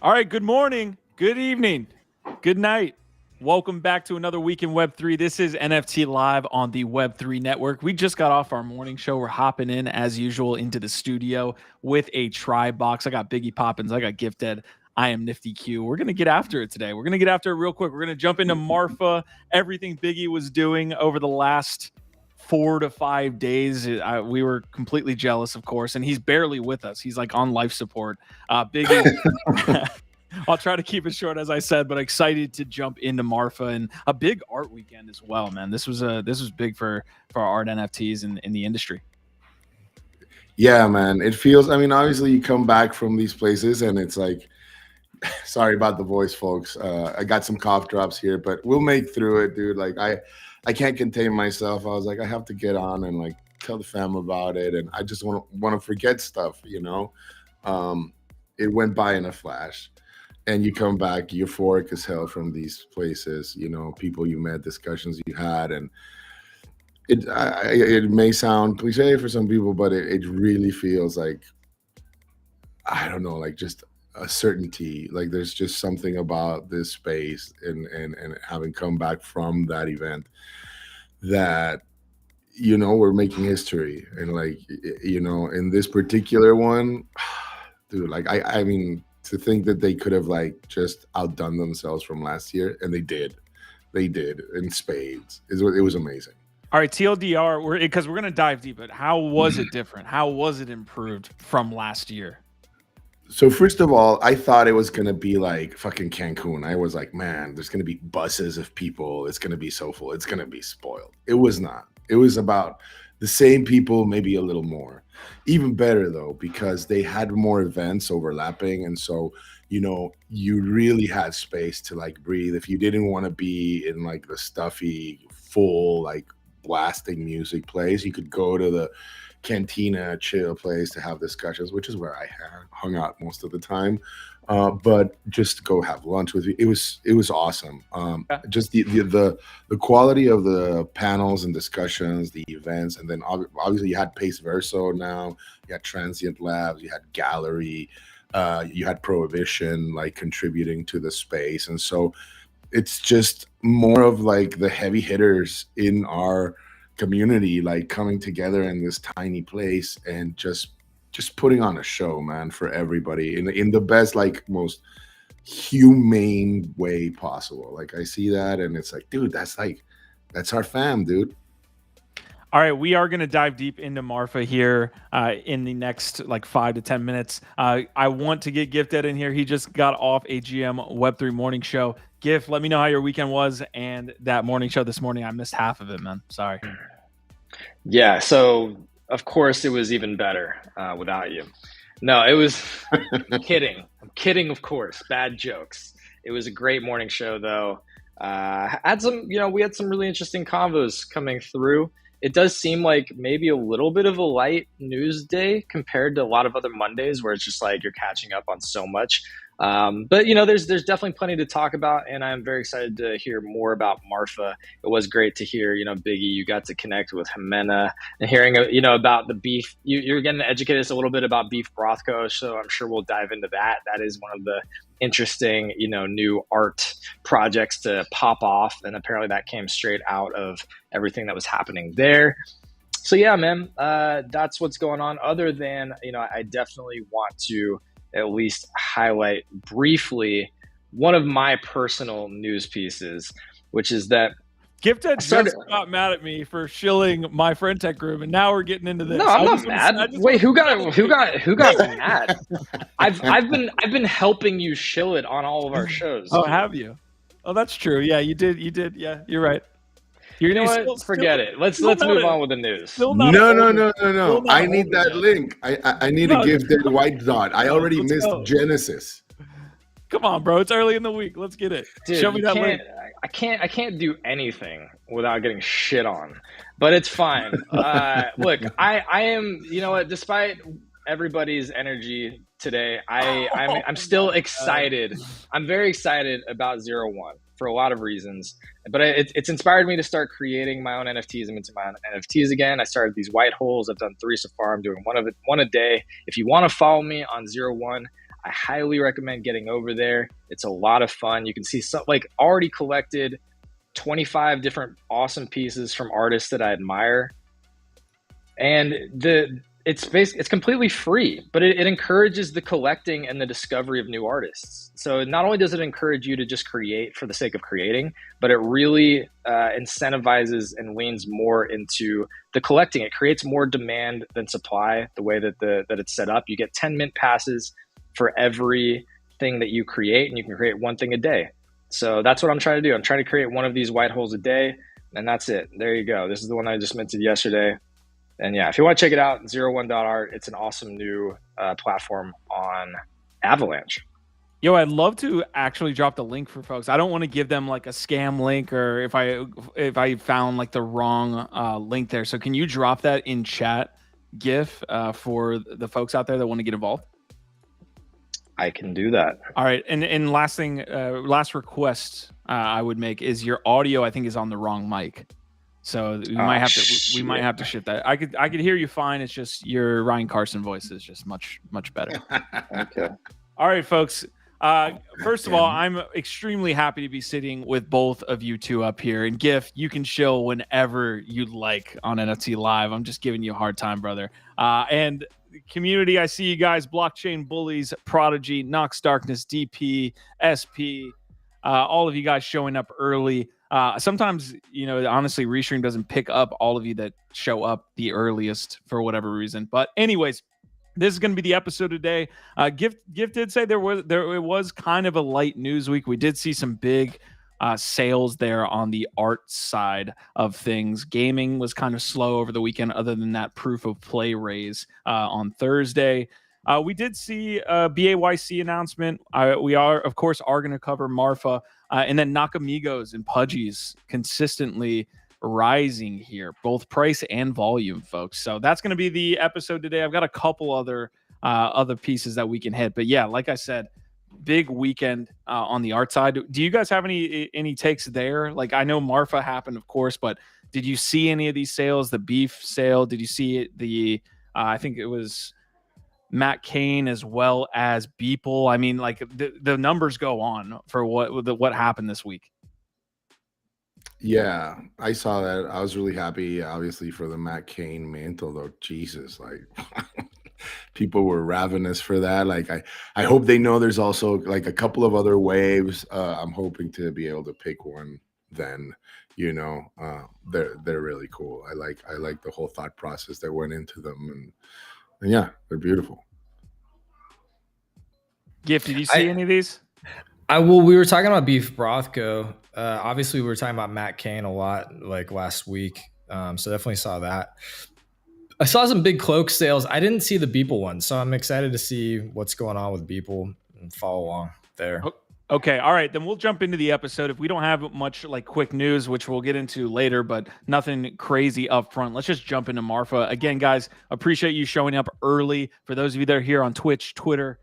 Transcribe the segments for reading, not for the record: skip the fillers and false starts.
All right, good morning, good evening, good night. Welcome back to another week in Web3. This is NFT Live on the Web3 Network. We just got off our morning show. We're hopping in, as usual, into the studio with a Tribe box. I got Biggie Poppins. I got Gifted. I am Nifty Q. We're going to get after it today. We're going to get after it real quick. We're going to jump into Marfa, everything Biggie was doing over the last 4 to 5 days. We were completely jealous, of course, and he's barely with us. He's like on life support. Biggie... I'll try to keep it short, as I said, but excited to jump into Marfa and a big art weekend as well, man. This was big for our art NFTs in the industry. Yeah, man. It feels, I mean, obviously you come back from these places and it's like, sorry about the voice, folks. I got some cough drops here, but we'll make through it, dude. Like I can't contain myself. I was like, I have to get on and like tell the fam about it. And I just want to forget stuff, you know? It went by in a flash. And you come back euphoric as hell from these places, you know, people you met, discussions you had. And it may sound cliche for some people, but it really feels like, I don't know, like just a certainty. Like there's just something about this space and having come back from that event that, you know, we're making history. And like, you know, in this particular one, dude, like, I mean, to think that they could have like just outdone themselves from last year, and they did in spades. It was amazing. All right, TLDR, because we're gonna dive deep. But how was it different? How was it improved from last year? So first of all, I thought it was gonna be like fucking Cancun. I was like, man, there's gonna be buses of people. It's gonna be so full. It's gonna be spoiled. It was not. It was about the same people, maybe a little more. Even better though, because they had more events overlapping, and so, you know, you really had space to like breathe. If you didn't want to be in like the stuffy, full, like blasting music place, you could go to the cantina chill place to have discussions, which is where I hung out most of the time. But just go have lunch with you. It was awesome. Just the quality of the panels and discussions, the events, and then obviously you had Pace Verso now, you had Transient Labs, you had Gallery, you had Prohibition like contributing to the space. And so it's just more of like the heavy hitters in our community like coming together in this tiny place and just putting on a show, man, for everybody in the best, like most humane way possible. Like I see that and it's like, dude, that's our fam, dude. All right, we are going to dive deep into Marfa here in the next like 5 to 10 minutes. I want to get Gifted in here. He just got off a GM Web3 morning show. Gift, let me know how your weekend was and that morning show this morning. I missed half of it, man. Sorry. Yeah, so of course it was even better without you. No, it was I'm kidding, of course. Bad jokes. It was a great morning show though. Had some, you know, we had some really interesting convos coming through. It does seem like maybe a little bit of a light news day compared to a lot of other Mondays where it's just like you're catching up on so much. But you know, there's definitely plenty to talk about, and I'm very excited to hear more about Marfa. It was great to hear, you know, Biggie, you got to connect with Jimena and hearing, you know, about the beef. You're getting to educate us a little bit about beef Brothko, so I'm sure we'll dive into that. That is one of the interesting, you know, new art projects to pop off, and apparently that came straight out of everything that was happening there. So yeah, man, that's what's going on. Other than, you know, I definitely want to at least highlight briefly one of my personal news pieces, which is that Gifted just got mad at me for shilling my friend tech group, and now we're getting into this. No, I'm not mad. Wait, who got mad? I've been helping you shill it on all of our shows. Oh, have you? Oh, that's true. Yeah, you did. Yeah, you're right. You know what? Forget it. Let's move on with the news. No. I need that link. I need to give that white dot. I already missed Genesis. Come on, bro. It's early in the week. Let's get it. Dude, show me that link. I can't do anything without getting shit on. But it's fine. Look, I am, you know what, despite everybody's energy today, I'm still excited. I'm very excited about 01 for a lot of reasons. But it's inspired me to start creating my own NFTs. I'm into my own NFTs again. I started these white holes. I've done 3 so far. I'm doing one a day. If you want to follow me on 01, I highly recommend getting over there. It's a lot of fun. You can see some, like, already collected 25 different awesome pieces from artists that I admire. And it's completely free, but it encourages the collecting and the discovery of new artists. So not only does it encourage you to just create for the sake of creating, but it really incentivizes and leans more into the collecting. It creates more demand than supply, the way that that it's set up. You get 10 mint passes for every thing that you create, and you can create one thing a day. So that's what I'm trying to do. I'm trying to create one of these white holes a day, and that's it. There you go. This is the one I just minted yesterday. And yeah, if you want to check it out, 01.art, it's an awesome new platform on Avalanche. Yo, I'd love to actually drop the link for folks. I don't want to give them like a scam link, or if I found like the wrong link there. So can you drop that in chat, GIF, for the folks out there that want to get involved? I can do that. All right. And last thing, last request I would make is your audio, I think, is on the wrong mic. So we might have to shift that. I could hear you fine. It's just your Ryan Carson voice is just much better. Okay. All right, folks. First of all, I'm extremely happy to be sitting with both of you two up here. And GIF, you can chill whenever you'd like on NFT Live. I'm just giving you a hard time, brother. And community, I see you guys: Blockchain Bullies, Prodigy, Nox Darkness, DP, SP, all of you guys showing up early. Sometimes, honestly, Restream doesn't pick up all of you that show up the earliest for whatever reason. But anyways, this is going to be the episode today. Gift did say it was kind of a light news week. We did see some big sales there on the art side of things. Gaming was kind of slow over the weekend, other than that proof of play raise on Thursday. We did see a BAYC announcement. We are, of course, going to cover Marfa, and then Nakamigos and Pudgys consistently rising here, both price and volume, folks. So that's going to be the episode today. I've got a couple other pieces that we can hit, but yeah, like I said, big weekend on the art side. Do you guys have any takes there? Like, I know Marfa happened, of course, but did you see any of these sales? The beef sale? Did you see the? I think it was Matt Cain as well as Beeple. I mean, like the numbers go on for what happened this week. Yeah, I saw that. I was really happy, obviously, for the Matt Cain mantle, though. Jesus, like people were ravenous for that. Like, I hope they know there's also like a couple of other waves. I'm hoping to be able to pick one then. They're really cool. I like the whole thought process that went into them, and yeah, they're beautiful. Gift, did you see any of these? We were talking about Beef Brothko. Obviously, we were talking about Matt Cain a lot like last week. So definitely saw that. I saw some big cloak sales. I didn't see the Beeple one, so I'm excited to see what's going on with Beeple and follow along there. Okay, all right, then we'll jump into the episode. If we don't have much like quick news, which we'll get into later, but nothing crazy up front, let's just jump into Marfa. Again, guys, appreciate you showing up early. For those of you that are here on Twitch, Twitter,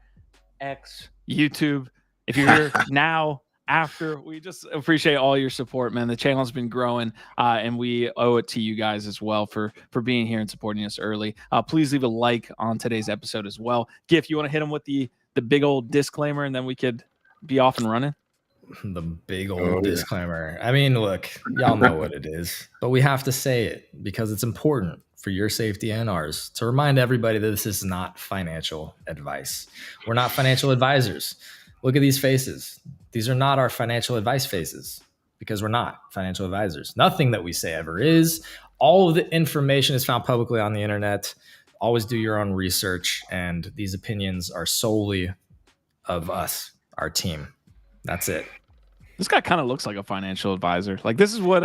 X, YouTube, if you're here now, after, we just appreciate all your support, man. The channel's been growing, and we owe it to you guys as well for being here and supporting us early. Please leave a like on today's episode as well. Gif, you want to hit them with the big old disclaimer, and then we could be off and running? The big old disclaimer. I mean, look, y'all know what it is, but we have to say it because it's important for your safety and ours to remind everybody that this is not financial advice. We're not financial advisors. Look at these faces. These are not our financial advice faces because we're not financial advisors. Nothing that we say ever is. All of the information is found publicly on the internet. Always do your own research, and these opinions are solely of us, our team. That's it. This guy kind of looks like a financial advisor. Like, this is what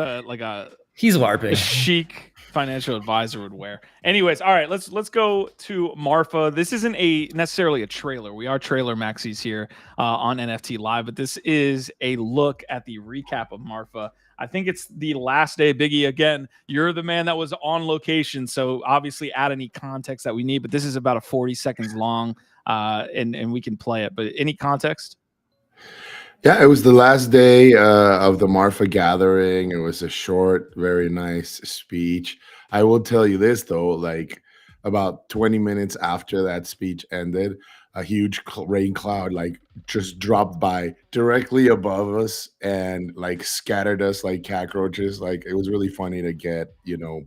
he's LARPing. A chic financial advisor would wear. Anyways, all right, let's go to Marfa. This isn't necessarily a trailer. We are trailer maxis here on NFT Live, but this is a look at the recap of Marfa. I think it's the last day. Biggie, again, you're the man that was on location, so obviously add any context that we need, but this is about 40 seconds long, and we can play it. But any context? Yeah, it was the last day of the Marfa gathering. It was a short, very nice speech. I will tell you this, though, like about 20 minutes after that speech ended, a huge rain cloud like just dropped by directly above us and like scattered us like cockroaches. Like it was really funny to get,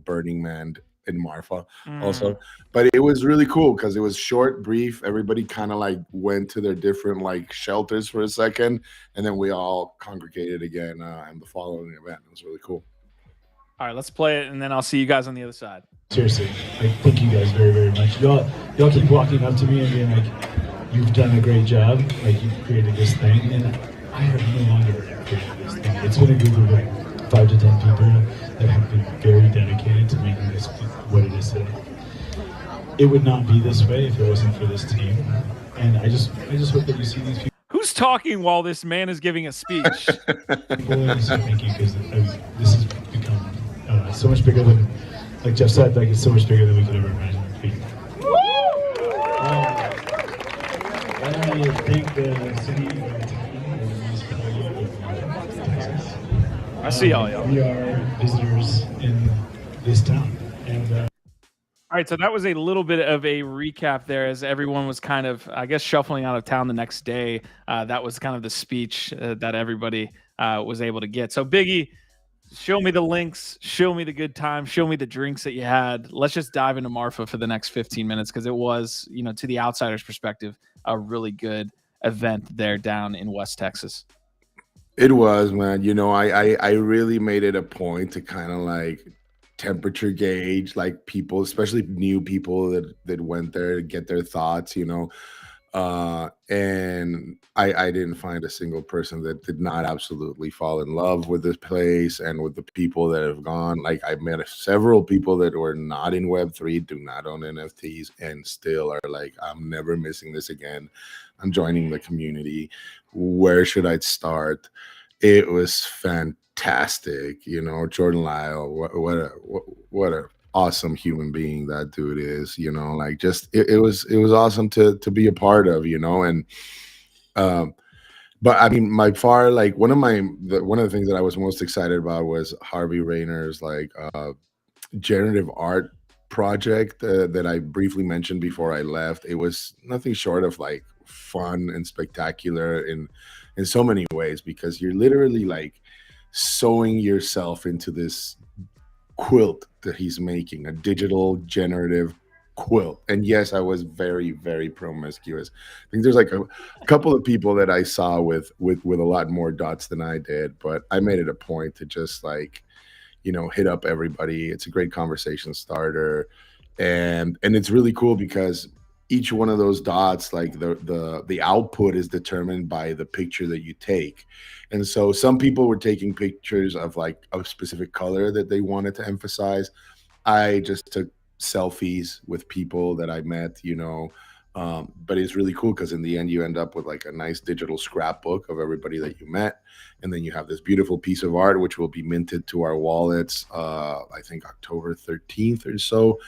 Burning Man in Marfa also. But it was really cool because it was short, brief. Everybody kind of like went to their different like shelters for a second, and then we all congregated again in the following event. It was really cool. All right, let's play it, and then I'll see you guys on the other side. Seriously, thank you guys very, very much. Y'all keep walking up to me and being like, you've done a great job, like you've created this thing, and I have no longer created this thing. It's been a group of like 5 to 10 people that have been very dedicated to making this what it is today. It would not be this way if it wasn't for this team, and I just hope that you see these people. Who's talking while this man is giving a speech? Thank you, because this has become so much bigger than, like Jeff said, like it's so much bigger than we could ever imagine it being. I thank the city and the town and the municipality of Texas. I see all y'all. We are visitors in this town. And all right, so that was a little bit of a recap there as everyone was kind of, I guess, shuffling out of town the next day. That was kind of the speech that everybody was able to get. So Biggie, show me the links, show me the good time, show me the drinks that you had. Let's just dive into Marfa for the next 15 minutes because it was, to the outsider's perspective, a really good event there down in West Texas. It was, man. I really made it a point to kind of like temperature gauge like people, especially new people that went there to get their thoughts, and I didn't find a single person that did not absolutely fall in love with this place and with the people that have gone. Like I met several people that were not in Web3, do not own NFTs, and still are like, I'm never missing this again. I'm joining the community. Where should I start? It was fantastic. Jordan Lyle, what a awesome human being that dude is. Like just it was awesome to be a part of. And but I mean, by far, like one of the things that I was most excited about was Harvey Rayner's like generative art project that I briefly mentioned before I left. It was nothing short of like fun and spectacular in so many ways, because you're literally like sewing yourself into this quilt that he's making, a digital generative quilt. And yes, I was very, very promiscuous. I think there's like a couple of people that I saw with a lot more dots than I did, but I made it a point to just like, hit up everybody. It's a great conversation starter, and it's really cool because each one of those dots, like the output is determined by the picture that you take. And so some people were taking pictures of like a specific color that they wanted to emphasize. I just took selfies with people that I met, but it's really cool because in the end you end up with like a nice digital scrapbook of everybody that you met. And then you have this beautiful piece of art, which will be minted to our wallets, I think October 13th or so.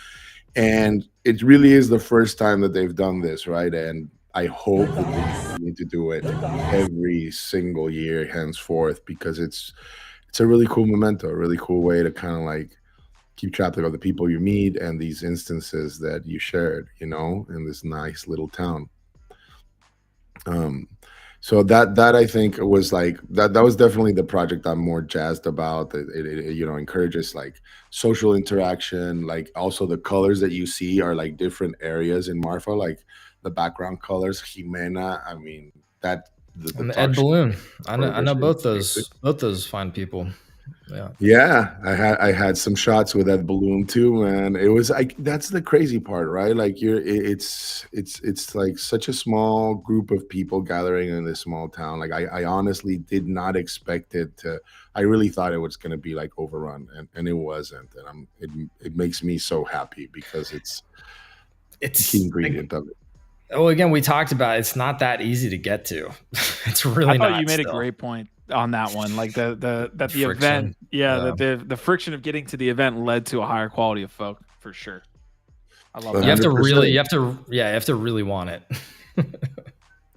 And it really is the first time that they've done this, right? And I hope that they continue to do it every single year henceforth, because it's a really cool memento, a really cool way to kind of like keep track of the people you meet and these instances that you shared, in this nice little town. So that I think was like that was definitely the project I'm more jazzed about. It encourages like social interaction. Like also the colors that you see are like different areas in Marfa, like the background colors. Jimena, I mean that the Ed Balloon. I know both those fine people. Yeah, I had some shots with that balloon too, man. It was like that's the crazy part, right? Like it's like such a small group of people gathering in this small town. Like I honestly did not expect it to. I really thought it was going to be like overrun, and it wasn't. And it makes me so happy because it's a key ingredient of it. Oh, again, we talked about it's not that easy to get to. It's really not. I thought you made a great point on that one, like the event, that the friction of getting to the event led to a higher quality of folk for sure. I love that. You have to really want it.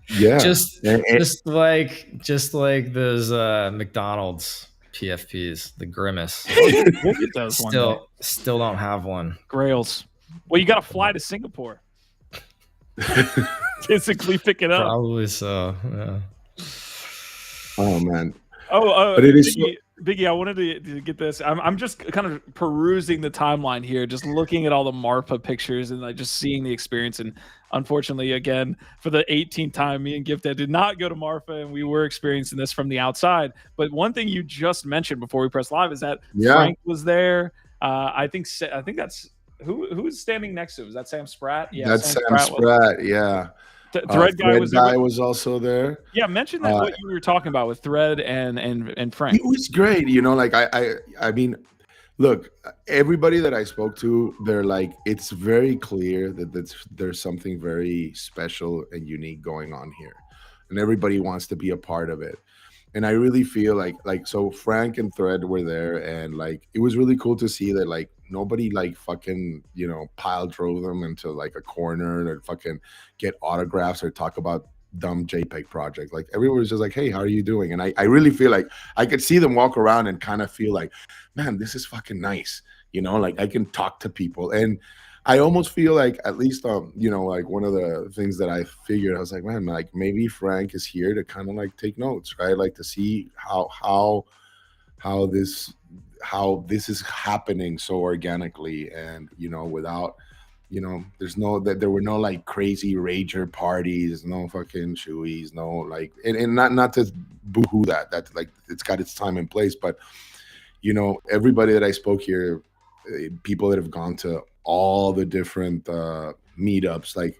Yeah, just like those McDonald's PFPs, the Grimace. We'll get those still don't have one. Grails. Well, you got to fly to Singapore. physically pick it up. Probably so. Yeah. Oh man. Oh, But it is Biggie, I wanted to get this. I'm just kind of perusing the timeline here, just looking at all the Marfa pictures and like just seeing the experience. And unfortunately, again, for the 18th time, me and Gifted did not go to Marfa, and we were experiencing this from the outside. But one thing you just mentioned before we press live is that Frank was there. I think that's who's standing next to him. Is that Sam Spratt? Yeah, that's Sam Spratt. Yeah. Thread guy was also there. Yeah, mention that what you were talking about with Thread and Frank. It was great, you know. Like I mean, look, everybody that I spoke to, they're like, it's very clear that there's something very special and unique going on here, and everybody wants to be a part of it. And I really feel like so Frank and Thread were there, and like it was really cool to see that like nobody like fucking, you know, pile drove them into like a corner or fucking get autographs or talk about dumb JPEG project. Like everyone was just like, hey, how are you doing? And I really feel like I could see them walk around and kind of feel like, man, this is fucking nice. You know, like I can talk to people. And I almost feel like at least, you know, like one of the things that I figured, I was like, man, like maybe Frank is here to kind of like take notes, right? Like to see how this is happening so organically, and you know, without, you know, there were no like crazy rager parties, no fucking shoeies, no like, and not to boohoo that like it's got its time and place, but you know, everybody that I spoke here, people that have gone to all the different meetups, like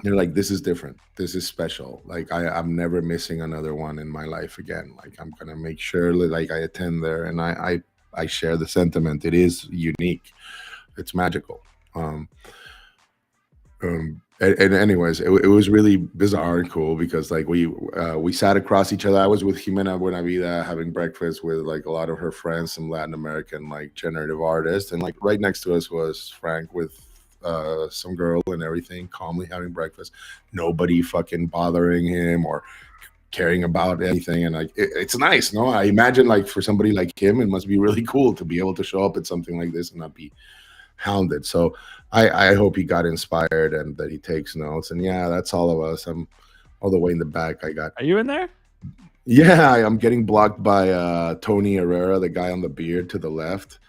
they're like, this is different, this is special, like I'm never missing another one in my life again. Like I'm gonna make sure that like I attend there, and I share the sentiment. It is unique, it's magical. And anyways, it was really bizarre and cool because like we sat across each other. I was with Jimena Buenavida having breakfast with like a lot of her friends, some Latin American like generative artists, and like right next to us was Frank with some girl and everything, calmly having breakfast, nobody fucking bothering him or caring about anything. And like it's nice, no? I imagine like for somebody like him, it must be really cool to be able to show up at something like this and not be hounded. So I hope he got inspired and that he takes notes. And yeah, that's all of us. I'm all the way in the back. Are you in there? Yeah, I'm getting blocked by Tony Herrera, the guy on the beard to the left.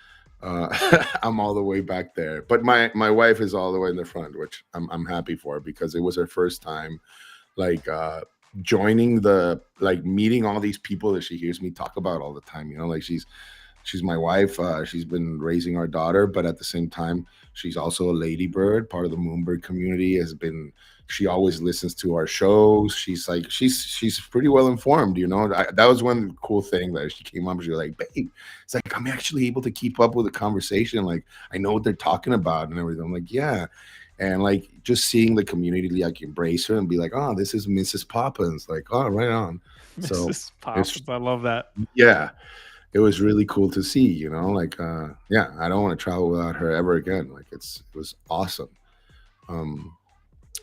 I'm all the way back there, but my wife is all the way in the front, which I'm happy for, because it was her first time like joining the like meeting all these people that she hears me talk about all the time. You know, like she's my wife. She's been raising our daughter, but at the same time, she's also a ladybird, part of the Moonbird community. She always listens to our shows. She's like, she's pretty well informed, you know. That was one cool thing that she came up. She was like, babe, it's like I'm actually able to keep up with the conversation. Like I know what they're talking about and everything. I'm like, yeah. And like just seeing the community like embrace her and be like, oh, this is Mrs. Poppins. Like, oh, right on. Mrs. Poppins, I love that. Yeah. It was really cool to see, you know, like, yeah, I don't want to travel without her ever again. Like it was awesome.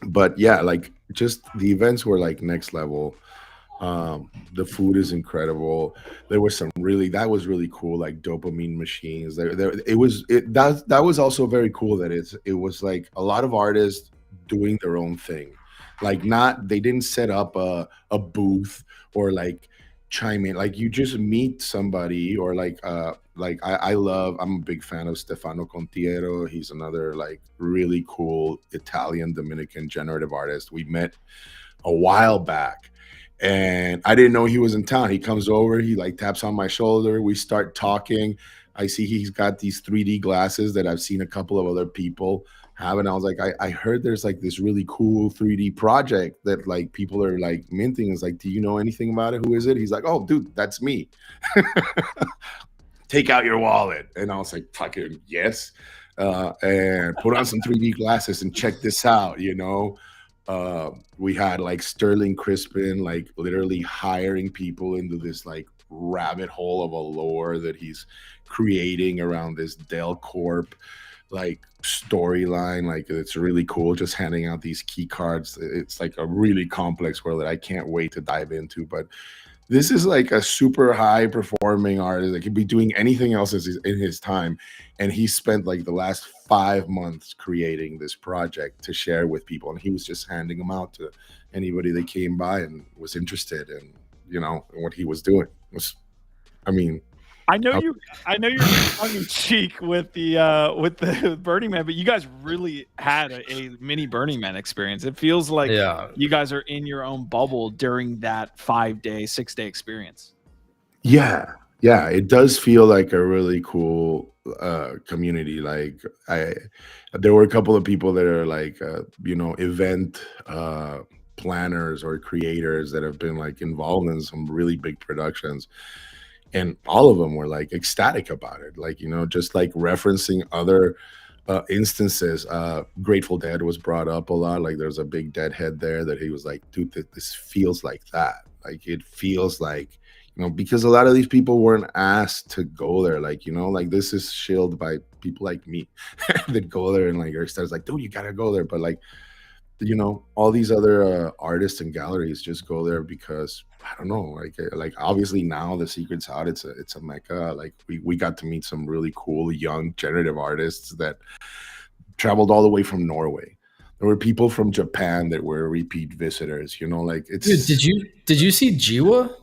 But yeah, like just the events were like next level. The food is incredible. There was that was really cool, like dopamine machines. That was also very cool that it was like a lot of artists doing their own thing. Like they didn't set up a booth or like chime in, like you just meet somebody, or like I'm a big fan of Stefano Contiero. He's another like really cool Italian Dominican generative artist. We met a while back and I didn't know he was in town. He comes over, he like taps on my shoulder, we start talking. I see he's got these 3D glasses that I've seen a couple of other people have, and I was like, I heard there's like this really cool 3D project that like people are like minting. It's like, do you know anything about it? Who is it? He's like, oh dude, that's me. Take out your wallet. And I was like, fucking yes. And put on some 3D glasses and check this out, you know. We had like Sterling Crispin like literally hiring people into this like rabbit hole of a lore that he's creating around this Dell Corp like storyline. Like it's really cool, just handing out these key cards. It's like a really complex world that I can't wait to dive into. But this is like a super high performing artist that could be doing anything else in his time, and he spent like the last 5 months creating this project to share with people, and he was just handing them out to anybody that came by and was interested in, you know, what he was doing. It was, I mean, I know you're tongue in cheek with the Burning Man, but you guys really had a mini Burning Man experience. It feels like you guys are in your own bubble during that 5-day, 6-day experience. Yeah, it does feel like a really cool community. Like there were a couple of people that are like you know, event planners or creators that have been like involved in some really big productions, and all of them were like ecstatic about it. Like, you know, just like referencing other instances. Grateful Dead was brought up a lot. Like there's a big Deadhead there that he was like, dude, this feels like that. Like it feels like, you know, because a lot of these people weren't asked to go there. Like, you know, like this is shilled by people like me that go there and like are starts like, dude, you gotta go there. But like, you know, all these other artists and galleries just go there because I don't know, like obviously now the secret's out. It's a mecca. Like we got to meet some really cool young generative artists that traveled all the way from Norway. There were people from Japan that were repeat visitors. You know, like it's. Dude, did you see Jiwa?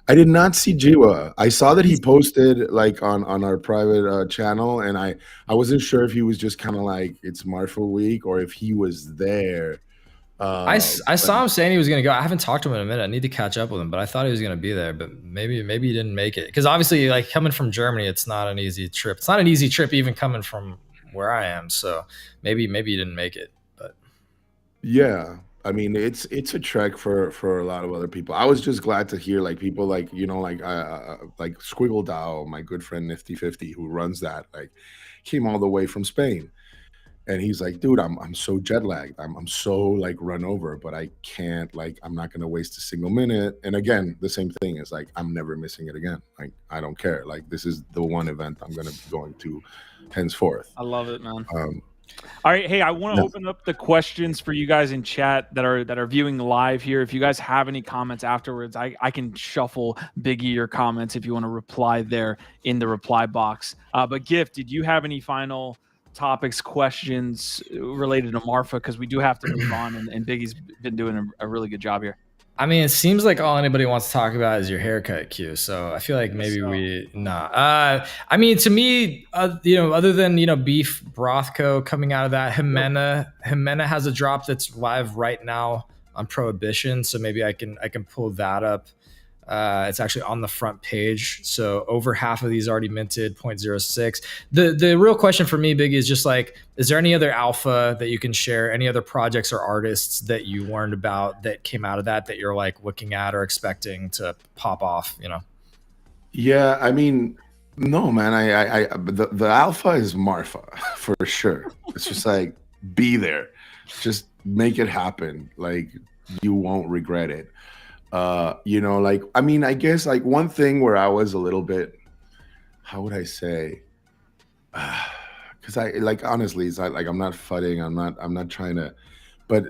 I did not see Jiwa. I saw that he posted like on our private channel, and I wasn't sure if he was just kind of like it's Marfa Week or if he was there. I saw him saying he was going to go. I haven't talked to him in a minute. I need to catch up with him, but I thought he was going to be there. But maybe he didn't make it because obviously, like coming from Germany, it's not an easy trip. It's not an easy trip even coming from where I am. So maybe he didn't make it. But yeah. I mean, it's a trek for a lot of other people. I was just glad to hear like people like, you know, like Squiggle Dow, my good friend Nifty 50, who runs that, like came all the way from Spain. And he's like, dude, I'm so jet lagged. I'm so like run over, but I can't, like, I'm not gonna waste a single minute. And again, the same thing is like, I'm never missing it again. Like, I don't care. Like, this is the one event I'm gonna be going to henceforth. I love it, man. All right, hey, I want to open up the questions for you guys in chat that are viewing live here. If you guys have any comments afterwards, I can shuffle Biggie your comments if you want to reply there in the reply box. But Gift, did you have any final topics, questions related to Marfa? Because we do have to move on, and Biggie's been doing a really good job here. I mean, it seems like all anybody wants to talk about is your haircut, Q. So I feel like maybe I mean, to me, you know, other than, you know, Beef, Brothko coming out of that, Jimena has a drop that's live right now on Prohibition. So maybe I can pull that up. It's actually on the front page. So over half of these already minted, 0.06. The real question for me, Biggie, is just like, is there any other alpha that you can share? Any other projects or artists that you learned about that came out of that you're like looking at or expecting to pop off, you know? Yeah, I mean, no, man, the alpha is Marfa for sure. It's just like, be there, just make it happen. Like you won't regret it. You know, like, I mean, I guess like one thing where I was a little bit, how would I say, because I like, honestly, it's not like I'm not fudding, I'm not trying to, but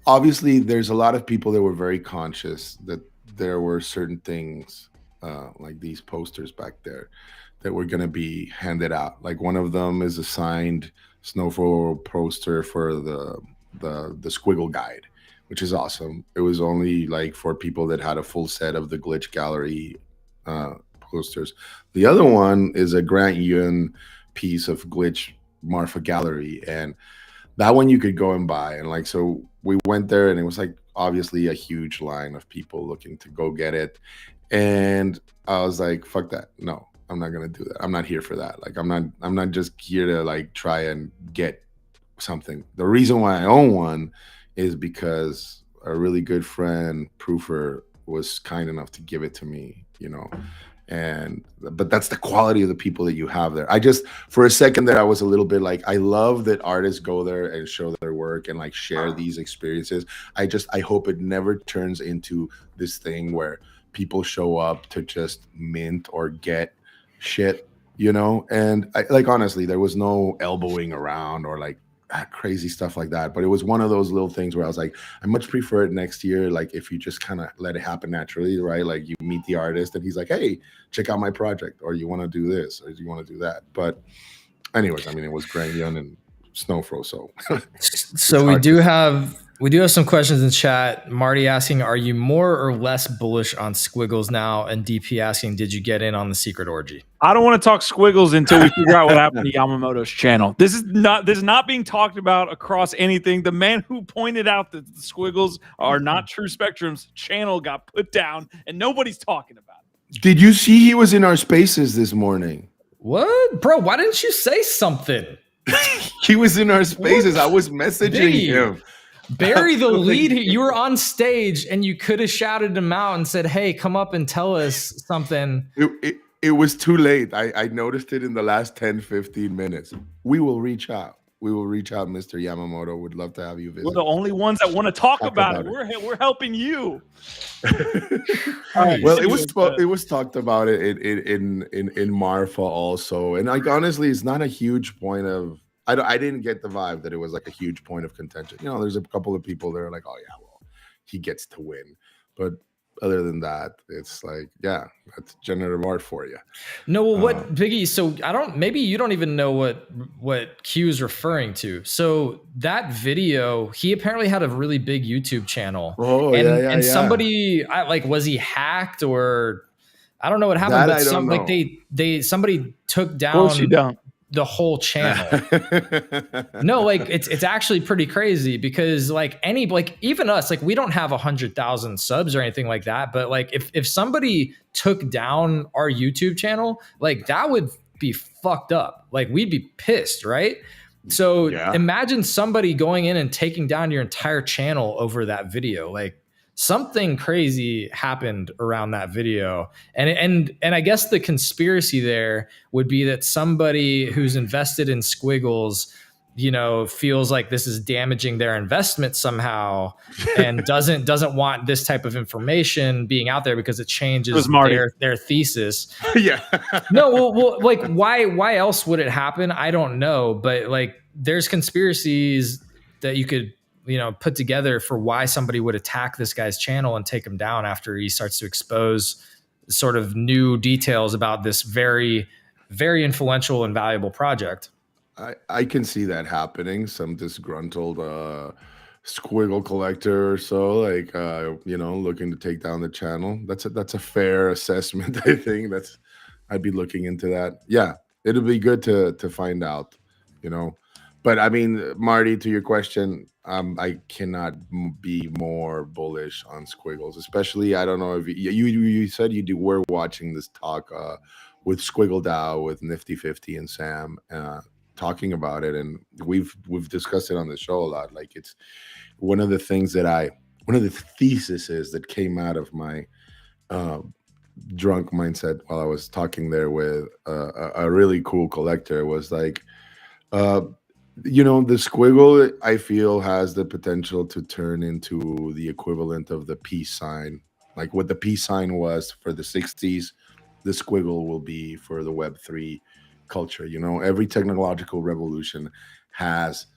obviously there's a lot of people that were very conscious that there were certain things like these posters back there that were going to be handed out. Like one of them is a signed Snowfall poster for the Squiggle Guide, which is awesome. It was only like for people that had a full set of the Glitch Gallery posters. The other one is a Grant Yun piece of Glitch Marfa Gallery, and that one you could go and buy. And like, so we went there, and it was like obviously a huge line of people looking to go get it. And I was like, fuck that. No, I'm not gonna do that. I'm not here for that. Like, I'm not just here to like try and get something. The reason why I own one is because a really good friend, Proofer, was kind enough to give it to me, you know. But that's the quality of the people that you have there. I just, for a second there, I was a little bit like, I love that artists go there and show their work and like share these experiences. I hope it never turns into this thing where people show up to just mint or get shit, you know. And like, honestly, there was no elbowing around or like crazy stuff like that, but it was one of those little things where I was like, I much prefer it next year, like if you just kind of let it happen naturally, right? Like you meet the artist and he's like, hey, check out my project, or you want to do this, or you want to do that. But anyways, I mean, it was Granion and Snowfro, so we do have some questions in chat. Marty asking, are you more or less bullish on Squiggles now? And DP asking, did you get in on the secret orgy? I don't want to talk Squiggles until we figure out what happened to Yamamoto's channel. This is not being talked about across anything. The man who pointed out that the Squiggles are not True Spectrum's channel got put down, and nobody's talking about it. Did you see he was in our spaces this morning? What, bro? Why didn't you say something? He was in our spaces. I was messaging him. Bury the lead. You were on stage and you could have shouted him out and said, hey, come up and tell us something. It was too late. I noticed it in the last 10, 15 minutes. We will reach out. We will reach out, Mr. Yamamoto. Would love to have you visit. We're the only ones that want to talk about it. We're helping you. Well, it was talked about it in Marfa also, and like honestly, it's not a huge point of. I didn't get the vibe that it was like a huge point of contention. You know, there's a couple of people that are like, oh yeah, well, he gets to win, but other than that, it's like, yeah, that's generative art for you. No, well, what Biggie? So maybe you don't even know what Q is referring to. So that video, he apparently had a really big YouTube channel. Oh, and somebody, was he hacked or I don't know what happened, but somebody took down the whole channel. No, like it's actually pretty crazy because even us, like we don't have 100,000 subs or anything like that. But like if somebody took down our YouTube channel, like that would be fucked up. Like we'd be pissed, right? So imagine somebody going in and taking down your entire channel over that video. Like something crazy happened around that video. And I guess the conspiracy there would be that somebody who's invested in Squiggles, you know, feels like this is damaging their investment somehow and doesn't want this type of information being out there because it changes their thesis. Yeah. No, well, like why else would it happen? I don't know, but like there's conspiracies that you could, you know, put together for why somebody would attack this guy's channel and take him down after he starts to expose sort of new details about this very, very influential and valuable project. I can see that happening. Some disgruntled squiggle collector or so, like you know, looking to take down the channel. That's a fair assessment. I think I'd be looking into that. Yeah, it'll be good to find out, you know. But I mean, Marty, to your question, I cannot be more bullish on Squiggles. Especially, I don't know if you said were watching this talk with Squiggle DAO with Nifty 50 and Sam talking about it, and we've discussed it on the show a lot. Like it's one of the theses that came out of my drunk mindset while I was talking there with a really cool collector was like. You know, the squiggle, I feel, has the potential to turn into the equivalent of the peace sign. Like what the peace sign was for the 60s, the squiggle will be for the Web3 culture. You know, every technological revolution has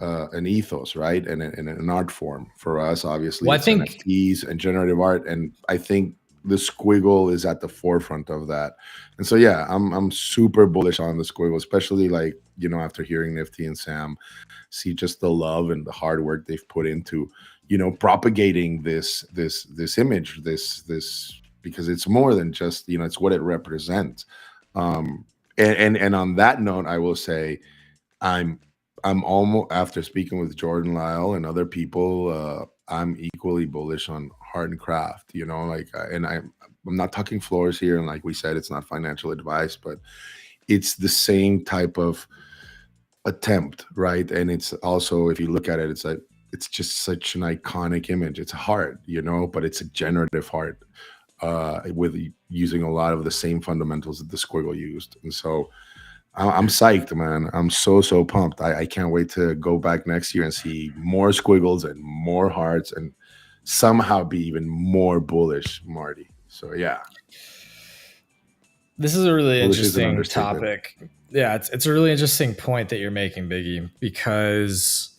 an ethos, right? And an art form. For us, obviously, well, I think NFTs and generative art. And I think the squiggle is at the forefront of that. And so, yeah, I'm super bullish on the squiggle, especially like, you know, after hearing Nifty and Sam, see just the love and the hard work they've put into, you know, propagating this image, this because it's more than just, you know, it's what it represents. And on that note, I will say, I'm almost, after speaking with Jordan Lyle and other people, I'm equally bullish on art and craft, you know, like, and I'm not talking floors here. And like we said, it's not financial advice, but it's the same type of attempt, right? And it's also, if you look at it, it's like, it's just such an iconic image. It's hard, you know, but it's a generative heart with using a lot of the same fundamentals that the squiggle used. And so I'm psyched, man. I'm so pumped. I can't wait to go back next year and see more squiggles and more hearts and somehow be even more bullish, Marty. So yeah. This is a really interesting topic. Yeah, it's a really interesting point that you're making, Biggie, because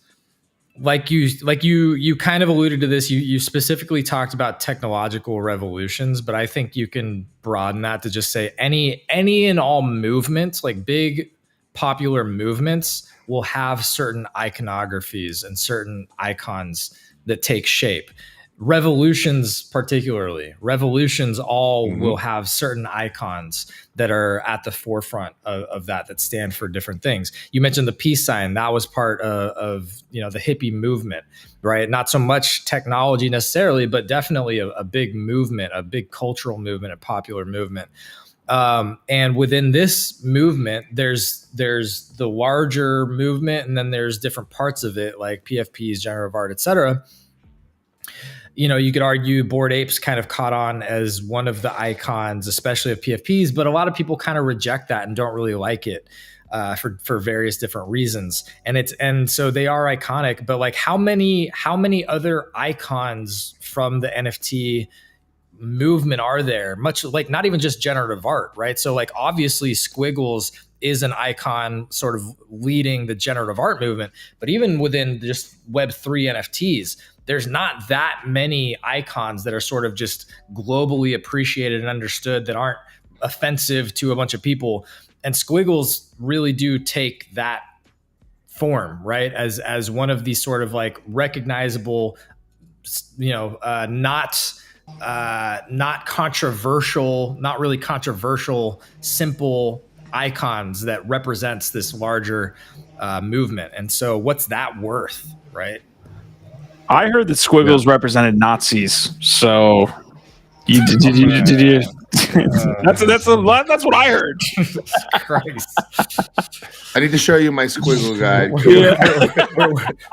like you kind of alluded to this. You specifically talked about technological revolutions, but I think you can broaden that to just say any and all movements, like big popular movements will have certain iconographies and certain icons that take shape. Revolutions, particularly, revolutions all will have certain icons that are at the forefront of that stand for different things. You mentioned the peace sign. That was part of the hippie movement, right? Not so much technology necessarily, but definitely a big movement, a big cultural movement, a popular movement. And within this movement, there's the larger movement, and then there's different parts of it, like PFPs, generative art, et cetera. You could argue Bored Apes kind of caught on as one of the icons, especially of PFPs, but a lot of people kind of reject that and don't really like it for various different reasons. And so they are iconic, but like how many other icons from the NFT movement are there? Much like not even just generative art, right? So like obviously Squiggles is an icon sort of leading the generative art movement, but even within just Web3 NFTs, there's not that many icons that are sort of just globally appreciated and understood that aren't offensive to a bunch of people. And Squiggles really do take that form, right? As one of these sort of like recognizable, not controversial, not really controversial, simple icons that represents this larger movement. And so what's that worth, right? I heard that Squiggles represented Nazis. So did you that's what I heard. Christ. I need to show you my Squiggle guide.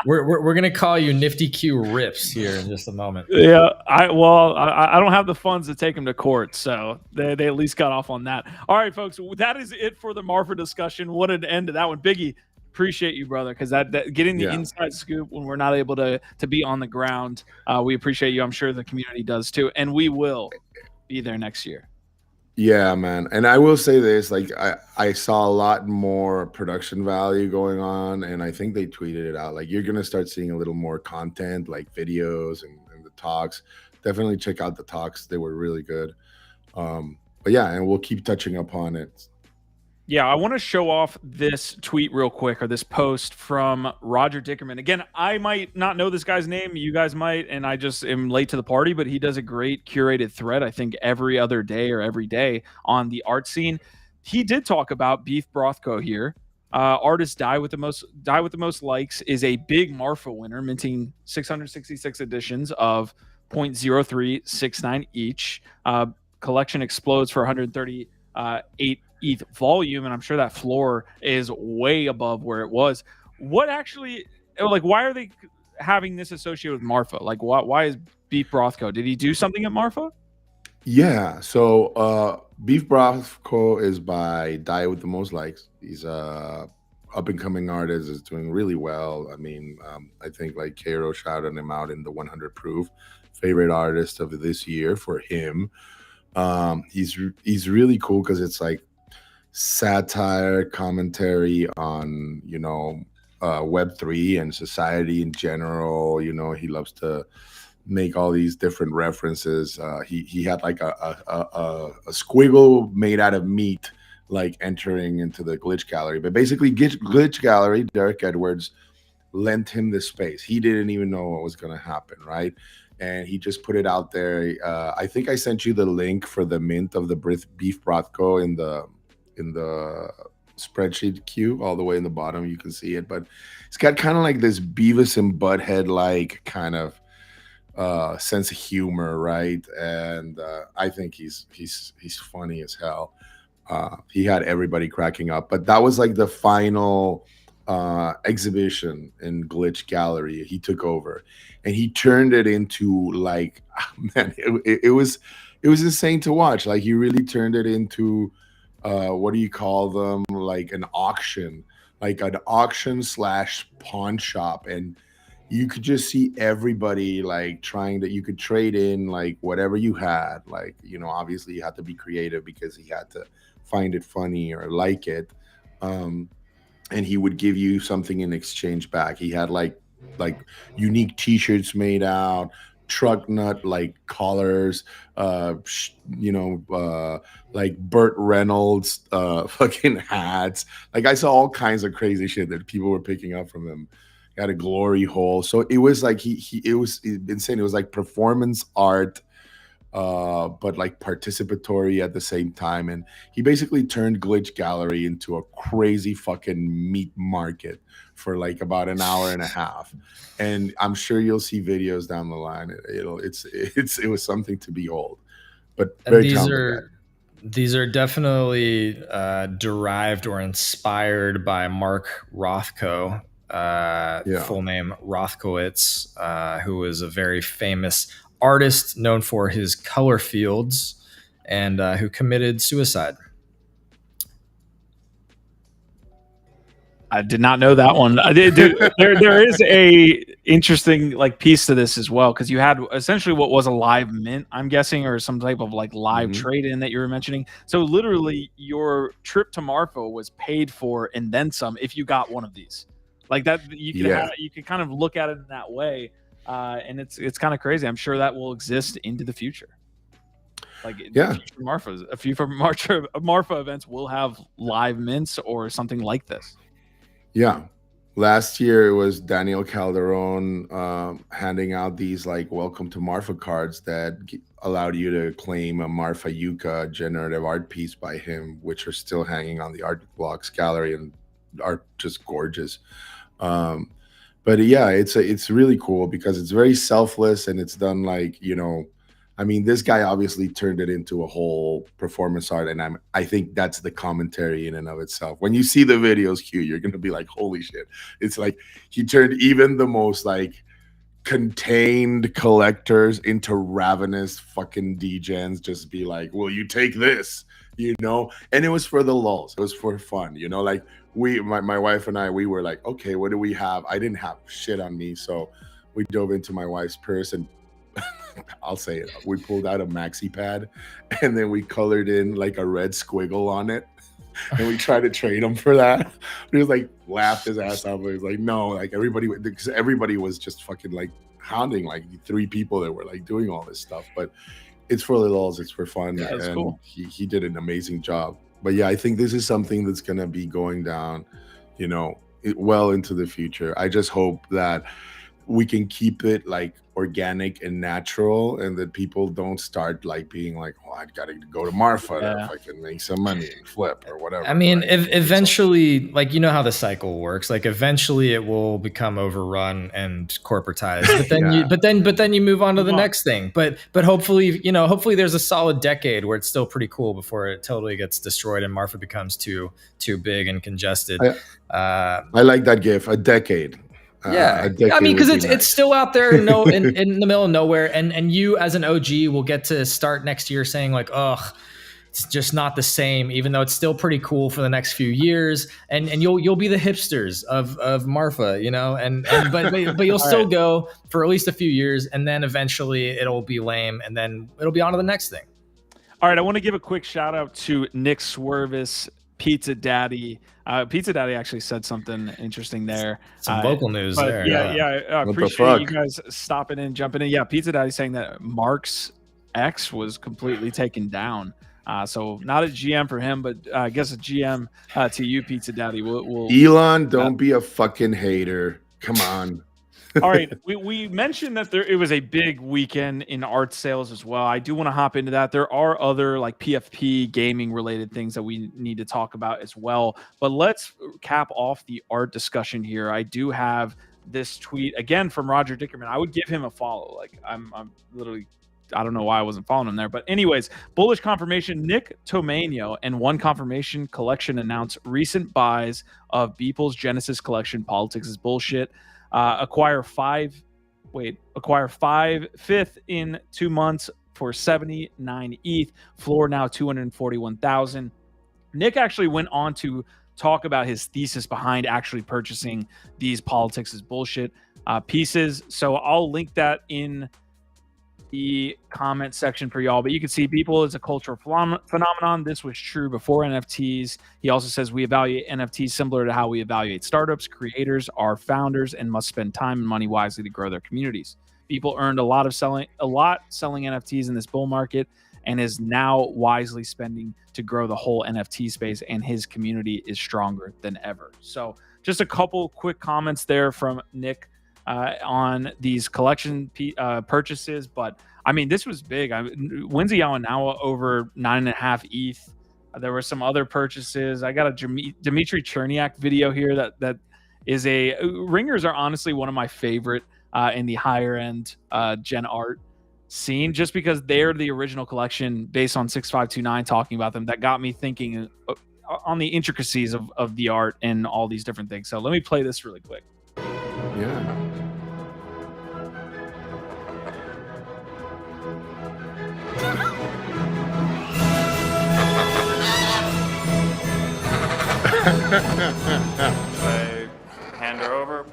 We're gonna call you Nifty Q Rips here in just a moment. Yeah, I don't have the funds to take him to court, so they at least got off on that. All right, folks, that is it for the Marfa discussion. What an end to that one. Biggie, appreciate you, brother, because that getting the inside scoop when we're not able to be on the ground, we appreciate you. I'm sure the community does too, and we will be there next year. Yeah, man. And I will say this, like I saw a lot more production value going on, and I think they tweeted it out. Like you're gonna start seeing a little more content, like videos and the talks. Definitely check out the talks. They were really good. But yeah, and we'll keep touching upon it. Yeah, I want to show off this tweet real quick, or this post from Roger Dickerman. Again, I might not know this guy's name. You guys might, and I just am late to the party, but he does a great curated thread, I think, every other day or every day on the art scene. He did talk about Beef Brothko here. Artists die with the most likes is a big Marfa winner, minting 666 editions of 0.0369 each. Collection explodes for 138 ETH volume, and I'm sure that floor is way above where it was. What actually, like, why are they having this associated with Marfa? Like, why is Beef Brothko? Did he do something at Marfa? Yeah, so Beef Brothko is by Die with the Most Likes. He's a up-and-coming artist, is doing really well. I mean, I think like Cairo shouted him out in the 100 Proof favorite artist of this year for him. He's really cool because it's like satire, commentary on, Web3 and society in general. He loves to make all these different references. He had like a squiggle made out of meat, like entering into the glitch gallery. But basically, glitch gallery, Derek Edwards lent him the space. He didn't even know what was going to happen, right? And he just put it out there. I think I sent you the link for the mint of the Beef Brothko in the spreadsheet queue, all the way in the bottom. You can see it, but it's got kind of like this Beavis and Butthead like kind of sense of humor, right? And I think he's funny as hell. He had everybody cracking up, but that was like the final exhibition in Glitch Gallery. He took over and he turned it into like, man, it was insane to watch. Like he really turned it into what do you call them, like an auction / pawn shop. And you could just see everybody like trying to, you could trade in like whatever you had, like, obviously you had to be creative because he had to find it funny or like it. And he would give you something in exchange back. He had like unique t-shirts made out, truck nut like collars, like Burt Reynolds fucking hats. Like I saw all kinds of crazy shit that people were picking up from him. Got a glory hole. So it was like it was insane. It was like performance art, but like participatory at the same time. And he basically turned Glitch Gallery into a crazy fucking meat market for like about an hour and a half. And I'm sure you'll see videos down the line. It was something to behold. But very talented guy. These are definitely derived or inspired by Mark Rothko, full name Rothkowitz, who was a very famous artist known for his color fields and who committed suicide. I did not know that one. There is a interesting like piece to this as well, because you had essentially what was a live mint, I'm guessing, or some type of like live trade-in that you were mentioning. So literally, your trip to Marfa was paid for and then some if you got one of these. Like that, you can kind of look at it in that way, and it's kind of crazy. I'm sure that will exist into the future. Like a few Marfa events will have live mints or something like this. Yeah. Last year it was Daniel Calderon handing out these like welcome to Marfa cards that allowed you to claim a Marfa Yucca generative art piece by him, which are still hanging on the Art Blocks gallery and are just gorgeous. But yeah, it's really cool because it's very selfless and it's done like, I mean, this guy obviously turned it into a whole performance art, and I think that's the commentary in and of itself. When you see the videos, Q, you're gonna be like, holy shit. It's like he turned even the most like contained collectors into ravenous fucking degens, just be like, will you take this? And it was for the lulz. It was for fun, like my wife and I, we were like, okay, what do we have? I didn't have shit on me, so we dove into my wife's purse and I'll say it. We pulled out a maxi pad and then we colored in like a red squiggle on it. And we tried to trade him for that. He was like, laughed his ass off. He was like, no, like because everybody was just fucking like hounding like 3 people that were like doing all this stuff. But it's for the lulz, it's for fun. Yeah, and cool. He did an amazing job. But yeah, I think this is something that's going to be going down, well into the future. I just hope that we can keep it like organic and natural, and that people don't start like being like, I gotta go to Marfa if I can make some money and flip or whatever. I mean, eventually, like, how the cycle works. Like eventually it will become overrun and corporatized, but then you move on to the next thing. But hopefully, hopefully there's a solid decade where it's still pretty cool before it totally gets destroyed and Marfa becomes too big and congested. I like that gif, a decade. Yeah, I mean, because it's still out there in the middle of nowhere, and you as an OG will get to start next year saying like, ugh, it's just not the same, even though it's still pretty cool for the next few years, and you'll be the hipsters of Marfa, but you'll still go for at least a few years, and then eventually it'll be lame, and then it'll be on to the next thing. All right, I want to give a quick shout out to Nick Swervis, Pizza Daddy. Pizza Daddy actually said something interesting there. Some local news there. Yeah. I appreciate you guys stopping in, jumping in. Yeah, Pizza Daddy saying that Mark's X was completely taken down. So not a GM for him, but I guess a GM to you, Pizza Daddy. We'll Elon, don't be a fucking hater. Come on. All right, we mentioned that it was a big weekend in art sales as well. I do want to hop into that. There are other like PFP gaming related things that we need to talk about as well. But let's cap off the art discussion here. I do have this tweet again from Roger Dickerman. I would give him a follow. Like I'm literally, I don't know why I wasn't following him there. But anyways, bullish confirmation. Nick Tomano and One Confirmation Collection announced recent buys of Beeple's Genesis collection. Politics is bullshit. Acquire 5 fifth in 2 months for 79 ETH. Floor now 241,000. Nick actually went on to talk about his thesis behind actually purchasing these Politics is bullshit pieces. So I'll link that in the comment section for y'all, but you can see Beeple is a cultural phenomenon. This was true before NFTs. He also says we evaluate NFTs similar to how we evaluate startups. Creators are founders and must spend time and money wisely to grow their communities. Beeple earned a lot selling NFTs in this bull market, and is now wisely spending to grow the whole NFT space, and his community is stronger than ever. So just a couple quick comments there from Nick on these collection purchases. But I mean, this was big. Winsy Awanawa over 9.5 ETH. There were some other purchases. I got a Dmitry Cherniak video here that is ringers are honestly one of my favorite in the higher end gen art scene, just because they're the original collection based on 6529 talking about them. That got me thinking on the intricacies of the art and all these different things. So let me play this really quick. Yeah. I hand her over.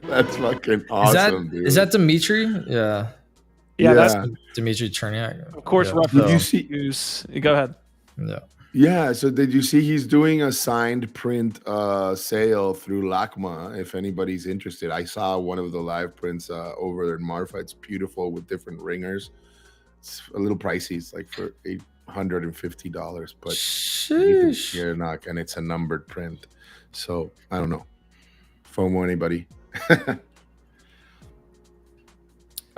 That's fucking awesome, dude. Is that Dimitri? Yeah. Yeah, that's Dimitri Cherniak. Of course, yeah. Did you see Goose? Go ahead. Yeah. Yeah, so did you see he's doing a signed print sale through LACMA if anybody's interested? I saw one of the live prints over in Marfa. It's beautiful with different ringers. It's a little pricey. It's like for $850, but you're not, and it's a numbered print. So I don't know. FOMO anybody?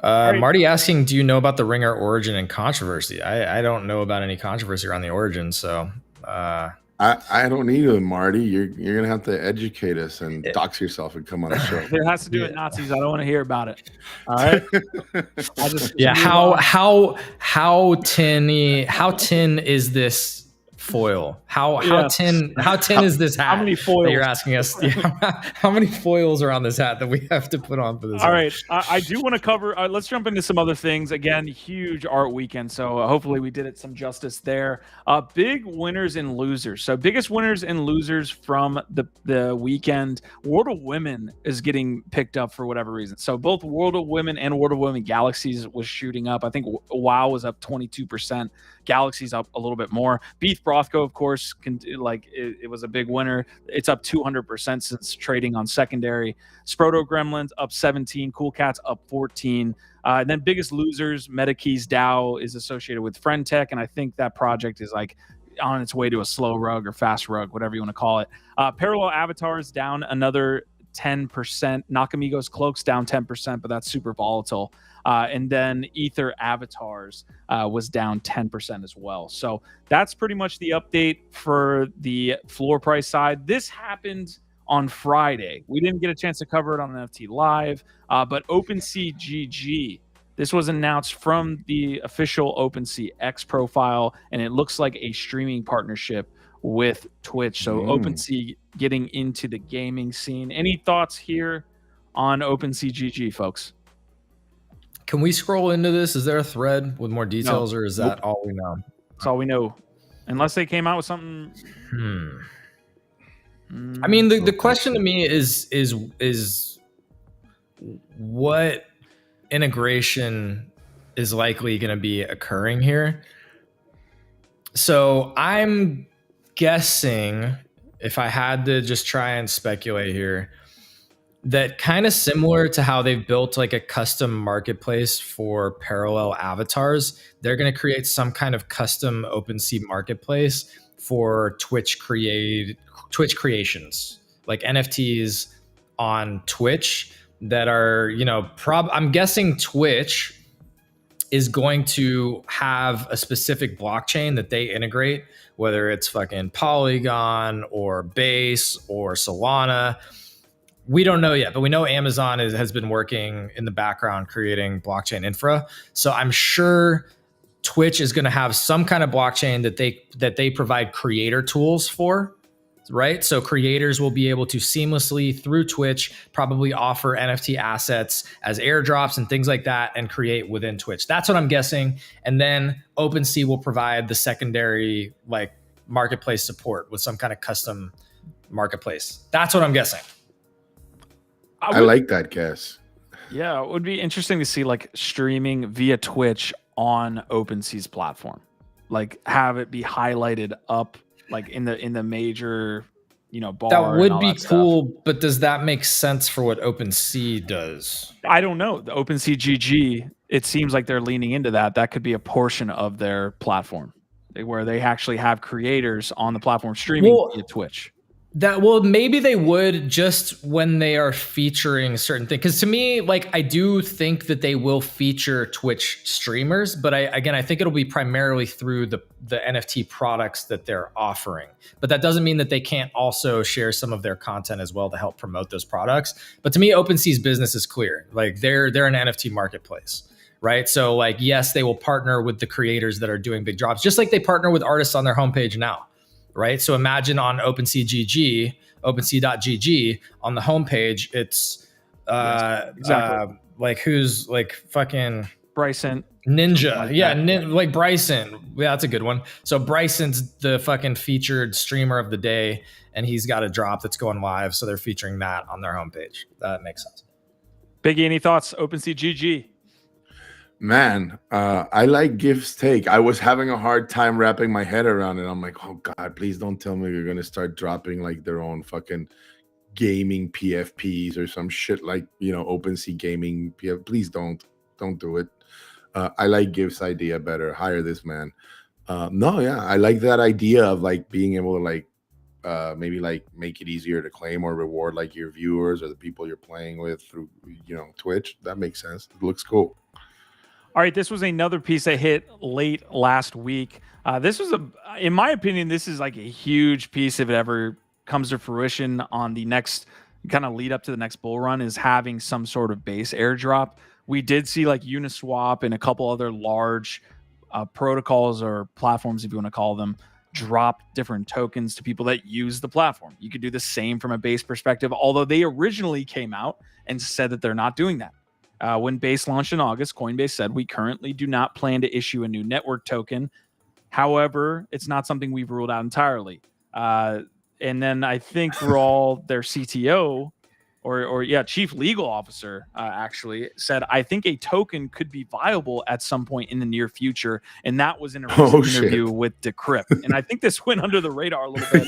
Marty asking, do you know about the ringer origin and controversy? I don't know about any controversy around the origin, so I don't either, Marty. You're gonna have to educate us and dox yourself and come on the show. It has to do with Nazis. I don't want to hear about it. All right. How tin is this foil? How tin is this hat? How many foils? That you're asking us? Yeah, how many foils are on this hat that we have to put on for this? All right, I do want to cover. Let's jump into some other things. Again, huge art weekend, so hopefully we did it some justice there. Big winners and losers. So biggest winners and losers from the weekend. World of Women is getting picked up for whatever reason. So both World of Women and World of Women Galaxies was shooting up. I think WoW was up 22%. Galaxy's up a little bit more. Brothko, of course, it was a big winner. It's up 200% since trading on secondary. Sproto Gremlins up 17. Cool Cats up 14. And then biggest losers, MetaKeys DAO is associated with Friend Tech, and I think that project is like on its way to a slow rug or fast rug, whatever you want to call it. Parallel Avatars down another 10%. Nakamigos CLOAKS down 10%, but that's super volatile. And then Ether Avatars was down 10% as well. So that's pretty much the update for the floor price side. This happened on Friday. We didn't get a chance to cover it on NFT Live, but OpenseaGG, this was announced from the official OpenseaX profile, and it looks like a streaming partnership with Twitch. So OpenSea getting into the gaming scene. Any thoughts here on OpenseaGG, folks? Can we scroll into this? Is there a thread with more details, or is that all we know? That's all we know. Unless they came out with something. I mean, the question to me is what integration is likely going to be occurring here. So I'm guessing, if I had to just try and speculate here, that kind of similar to how they've built like a custom marketplace for parallel avatars, they're going to create some kind of custom OpenSea marketplace for Twitch creations, like NFTs on Twitch that are, I'm guessing Twitch is going to have a specific blockchain that they integrate, whether it's fucking Polygon or Base or Solana. We don't know yet, but we know Amazon has been working in the background creating blockchain infra. So I'm sure Twitch is going to have some kind of blockchain that they provide creator tools for, right? So creators will be able to seamlessly through Twitch probably offer NFT assets as airdrops and things like that and create within Twitch. That's what I'm guessing. And then OpenSea will provide the secondary like marketplace support with some kind of custom marketplace. That's what I'm guessing. I like that guess. Yeah, it would be interesting to see like streaming via Twitch on OpenSea's platform, like have it be highlighted up like in the major, bar. That and would all be that cool, stuff. but does that make sense for what OpenSea does? I don't know. The OpenseaGG, it seems like they're leaning into that. That could be a portion of their platform where they actually have creators on the platform streaming via Twitch. Maybe they would just when they are featuring certain things. Because to me, like, I do think that they will feature Twitch streamers, but I think it'll be primarily through the NFT products that they're offering. But that doesn't mean that they can't also share some of their content as well to help promote those products. But to me, OpenSea's business is clear. Like, they're an NFT marketplace, right? So, like, yes, they will partner with the creators that are doing big drops, just like they partner with artists on their homepage now. Right. So imagine on OpenseaGG, OpenSea.gg, on the homepage, it's exactly. like who's like fucking Bryson. Ninja. Like yeah. that. Bryson. Yeah, that's a good one. So Bryson's the fucking featured streamer of the day, and he's got a drop that's going live. So they're featuring that on their homepage. That makes sense. Biggie, any thoughts? OpenseaGG. Man, I like Gift's take. I was having a hard time wrapping my head around it. I'm like, oh God, please don't tell me you're gonna start dropping like their own fucking gaming PFPs or some shit like OpenSea gaming PF. Please don't do it. I like Gift's idea better. Hire this man. No, yeah, I like that idea of like being able to like maybe like make it easier to claim or reward like your viewers or the people you're playing with through Twitch. That makes sense. It looks cool. All right, this was another piece that hit late last week. This was in my opinion, this is like a huge piece if it ever comes to fruition on the next kind of lead up to the next bull run, is having some sort of base airdrop. We did see like Uniswap and a couple other large protocols or platforms, if you want to call them, drop different tokens to people that use the platform. You could do the same from a base perspective, although they originally came out and said that they're not doing that. When Base launched in August, Coinbase said, we currently do not plan to issue a new network token. However, it's not something we've ruled out entirely. And then I think Raul, their CTO, chief legal officer, actually said, I think a token could be viable at some point in the near future. And that was in a recent interview with Decrypt. And I think this went under the radar a little bit.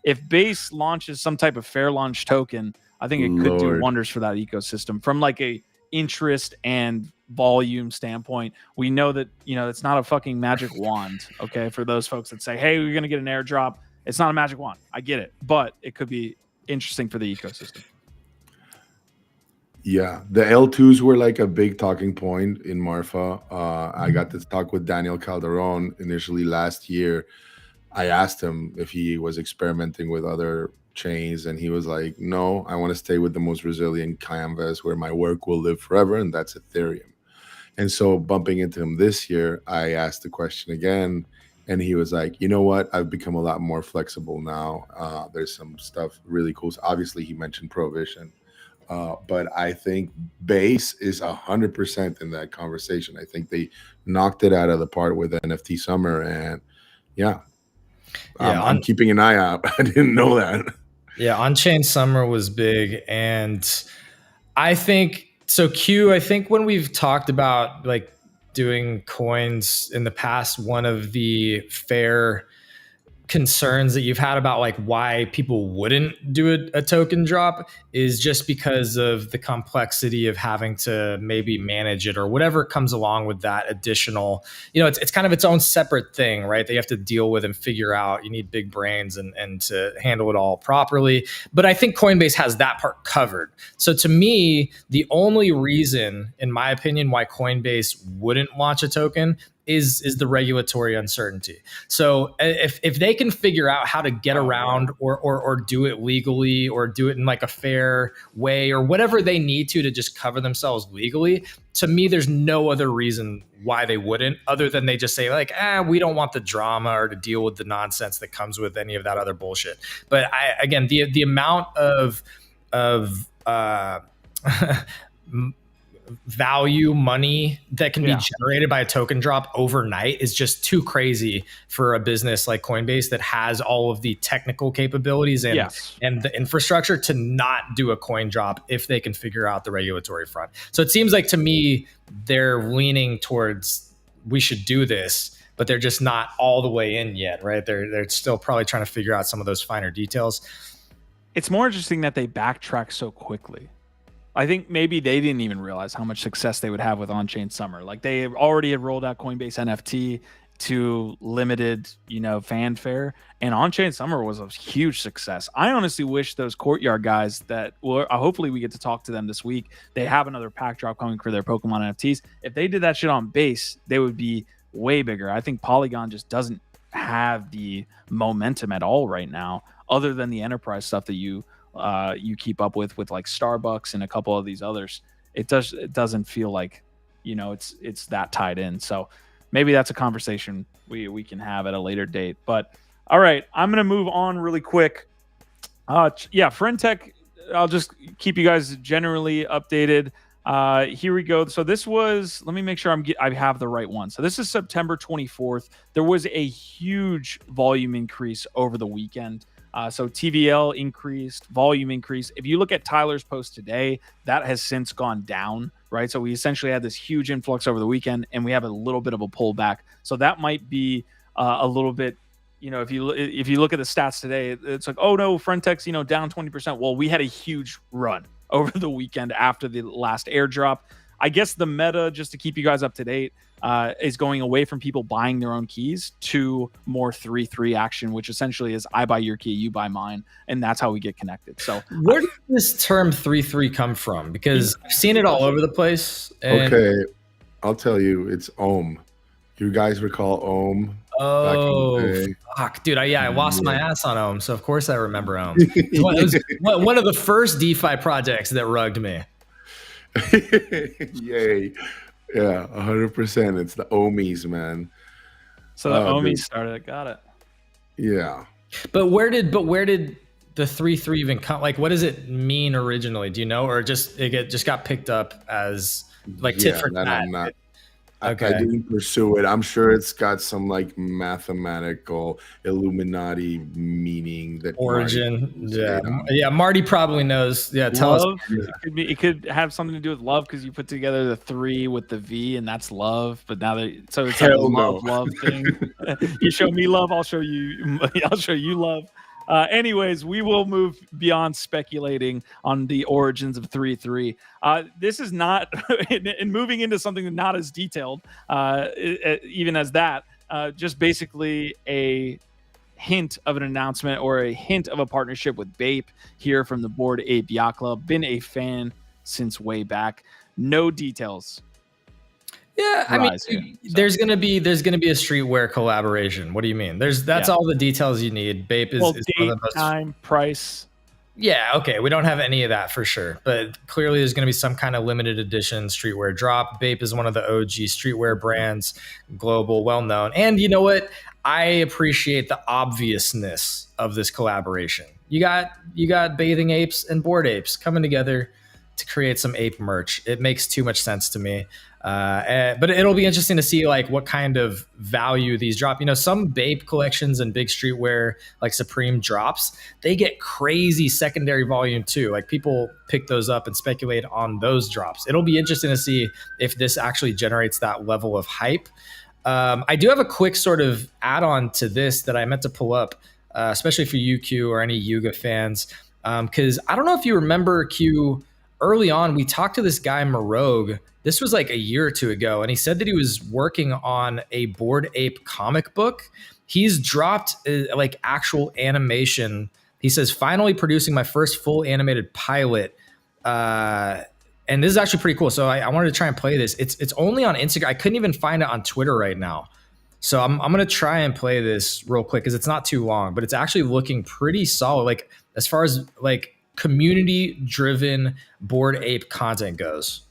If Base launches some type of fair launch token, I think it could do wonders for that ecosystem from like a interest and volume standpoint. We know that it's not a fucking magic wand. Okay, for those folks that say, hey, we're gonna get an airdrop, it's not a magic wand. I get it, but it could be interesting for the ecosystem. Yeah, the L2s were like a big talking point in Marfa. I got to talk with Daniel Calderon initially last year. I asked him if he was experimenting with other chains, and he was like, no, I want to stay with the most resilient canvas where my work will live forever, and that's Ethereum. And so bumping into him this year, I asked the question again, and he was like, you know what, I've become a lot more flexible now. There's some stuff really cool. So obviously he mentioned Provision, but I think Base is 100% in that conversation. I think they knocked it out of the park with NFT Summer, and I'm keeping an eye out. I didn't know that. Yeah, On-Chain Summer was big. And I think, so Q, I think when we've talked about like doing coins in the past, one of the fair concerns that you've had about like why people wouldn't do a token drop is just because of the complexity of having to maybe manage it or whatever comes along with that additional, it's kind of its own separate thing, right? That you have to deal with and figure out. You need big brains and to handle it all properly. But I think Coinbase has that part covered. So to me, the only reason, in my opinion, why Coinbase wouldn't launch a token is the regulatory uncertainty. So if they can figure out how to get around or do it legally or do it in like a fair way or whatever they need to just cover themselves legally, to me, there's no other reason why they wouldn't, other than they just say like, we don't want the drama or to deal with the nonsense that comes with any of that other bullshit. But again, the amount of value, money that can be generated by a token drop overnight is just too crazy for a business like Coinbase that has all of the technical capabilities and the infrastructure to not do a coin drop if they can figure out the regulatory front. So it seems like to me they're leaning towards we should do this, but they're just not all the way in yet, right? They're still probably trying to figure out some of those finer details. It's more interesting that they backtrack so quickly. I think maybe they didn't even realize how much success they would have with On-Chain Summer. Like they already had rolled out Coinbase NFT to limited, fanfare, and On-Chain Summer was a huge success. I honestly wish those Courtyard guys that, well, hopefully we get to talk to them this week. They have another pack drop coming for their Pokemon NFTs. If they did that shit on base, they would be way bigger. I think Polygon just doesn't have the momentum at all right now, other than the enterprise stuff that you keep up with like Starbucks and a couple of these others. It doesn't feel like it's that tied in. So maybe that's a conversation we can have at a later date. But all right, I'm gonna move on really quick. Friendtech, I'll just keep you guys generally updated. Here we go. So this was, let me make sure I have the right one. So this is September 24th. There was a huge volume increase over the weekend. So TVL increased, volume increased. If you look at Tyler's post today, that has since gone down, right? So we essentially had this huge influx over the weekend, and we have a little bit of a pullback. So that might be a little bit, if you look at the stats today, it's like, oh no, Friendtech's down 20%. Well, we had a huge run over the weekend after the last airdrop. I guess the meta, just to keep you guys up to date, is going away from people buying their own keys to more 3-3 action, which essentially is I buy your key, you buy mine, and that's how we get connected. So where did this term 3-3 come from? Because I've seen it all over the place. Okay, I'll tell you, it's Ohm. You guys recall Ohm? Oh, fuck, dude! I lost my ass on Ohm, so of course I remember Ohm. It was one of the first DeFi projects that rugged me. Yay. Yeah, 100%. It's the Ohmies, man. So the Ohmies started it. Got it. Yeah. But where did the 3-3 even come? Like, what does it mean originally? Do you know, or it got picked up as like tit for tat? Okay. I didn't pursue it. I'm sure it's got some like mathematical Illuminati meaning that origin. Marty probably knows. Yeah, tell us. It could have something to do with love because you put together the 3 with the V, and that's love. But now so it's like a love thing. You show me love, I'll show you. I'll show you love. Anyways, we will move beyond speculating on the origins of 3-3. This is not, and moving into something not as detailed, even as that, just basically a hint of an announcement or a hint of a partnership with BAPE here from the Bored Ape Yacht Club. Been a fan since way back. No details. Yeah, I mean, there's gonna be a streetwear collaboration. What do you mean? That's all the details you need. BAPE is date, one of the most, time, price. Yeah, okay. We don't have any of that for sure, but clearly there's going to be some kind of limited edition streetwear drop. BAPE is one of the OG streetwear brands, global, well known. And you know what? I appreciate the obviousness of this collaboration. You got bathing apes and bored apes coming together to create some ape merch. It makes too much sense to me. But it'll be interesting to see like what kind of value these drop. Some BAPE collections and big streetwear like Supreme drops, they get crazy secondary volume too. Like people pick those up and speculate on those drops. It'll be interesting to see if this actually generates that level of hype. I do have a quick sort of add-on to this that I meant to pull up, especially for you, Q, or any Yuga fans, because I don't know if you remember, Q, early on we talked to this guy Marogue. This was like a year or two ago, and he said that he was working on a Bored Ape comic book. He's dropped like actual animation. He says, finally producing my first full animated pilot. And this is actually pretty cool. So I wanted to try and play this. It's only on Instagram. I couldn't even find it on Twitter right now. So I'm going to try and play this real quick because it's not too long, but it's actually looking pretty solid. Like as far as like community driven Bored Ape content goes.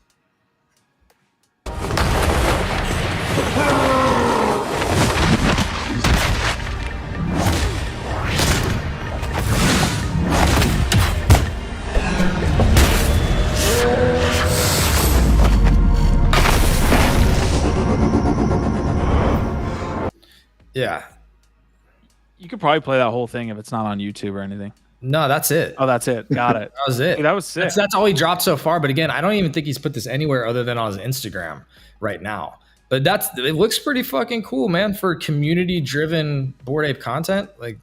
Yeah. You could probably play that whole thing if it's not on YouTube or anything. No, that's it. Oh, that's it. Got it. That was it. Dude, that was sick. That's all he dropped so far. But again, I don't even think he's put this anywhere other than on his Instagram right now. But it looks pretty fucking cool, man, for community driven Bored Ape content. Like,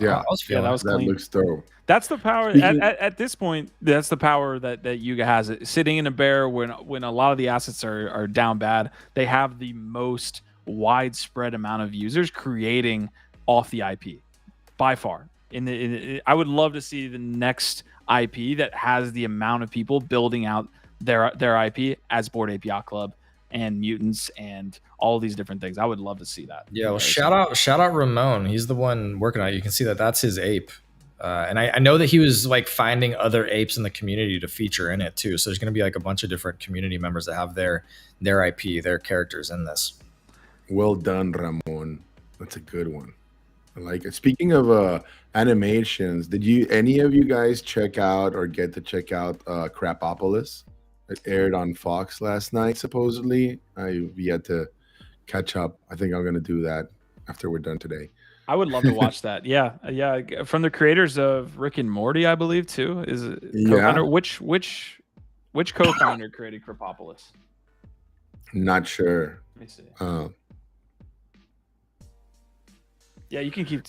Yeah, I was feeling that was that clean. looks dope. That's the power Speaking- at this point. That's the power that Yuga has. Sitting in a bear when a lot of the assets are down bad, they have the most widespread amount of users creating off the IP by far. I would love to see the next IP that has the amount of people building out their IP as Bored Ape Yacht Club and Mutants and all these different things. I would love to see that. Yeah, well, shout out Ramon. He's the one working on it. You can see that that's his ape. And I know that he was like finding other apes in the community to feature in it too. So there's going to be like a bunch of different community members that have their IP, their characters in this. Well done, Ramon. That's a good one. I like it. Speaking of animations, did any of you guys check out or get to check out Crapopolis? It aired on Fox last night, supposedly. I've yet to catch up. I think I'm going to do that after we're done today. I would love to watch that. Yeah. From the creators of Rick and Morty, I believe, too. Is it co-founder? Which co-founder created Crapopolis? Not sure. Let me see. Yeah, you can keep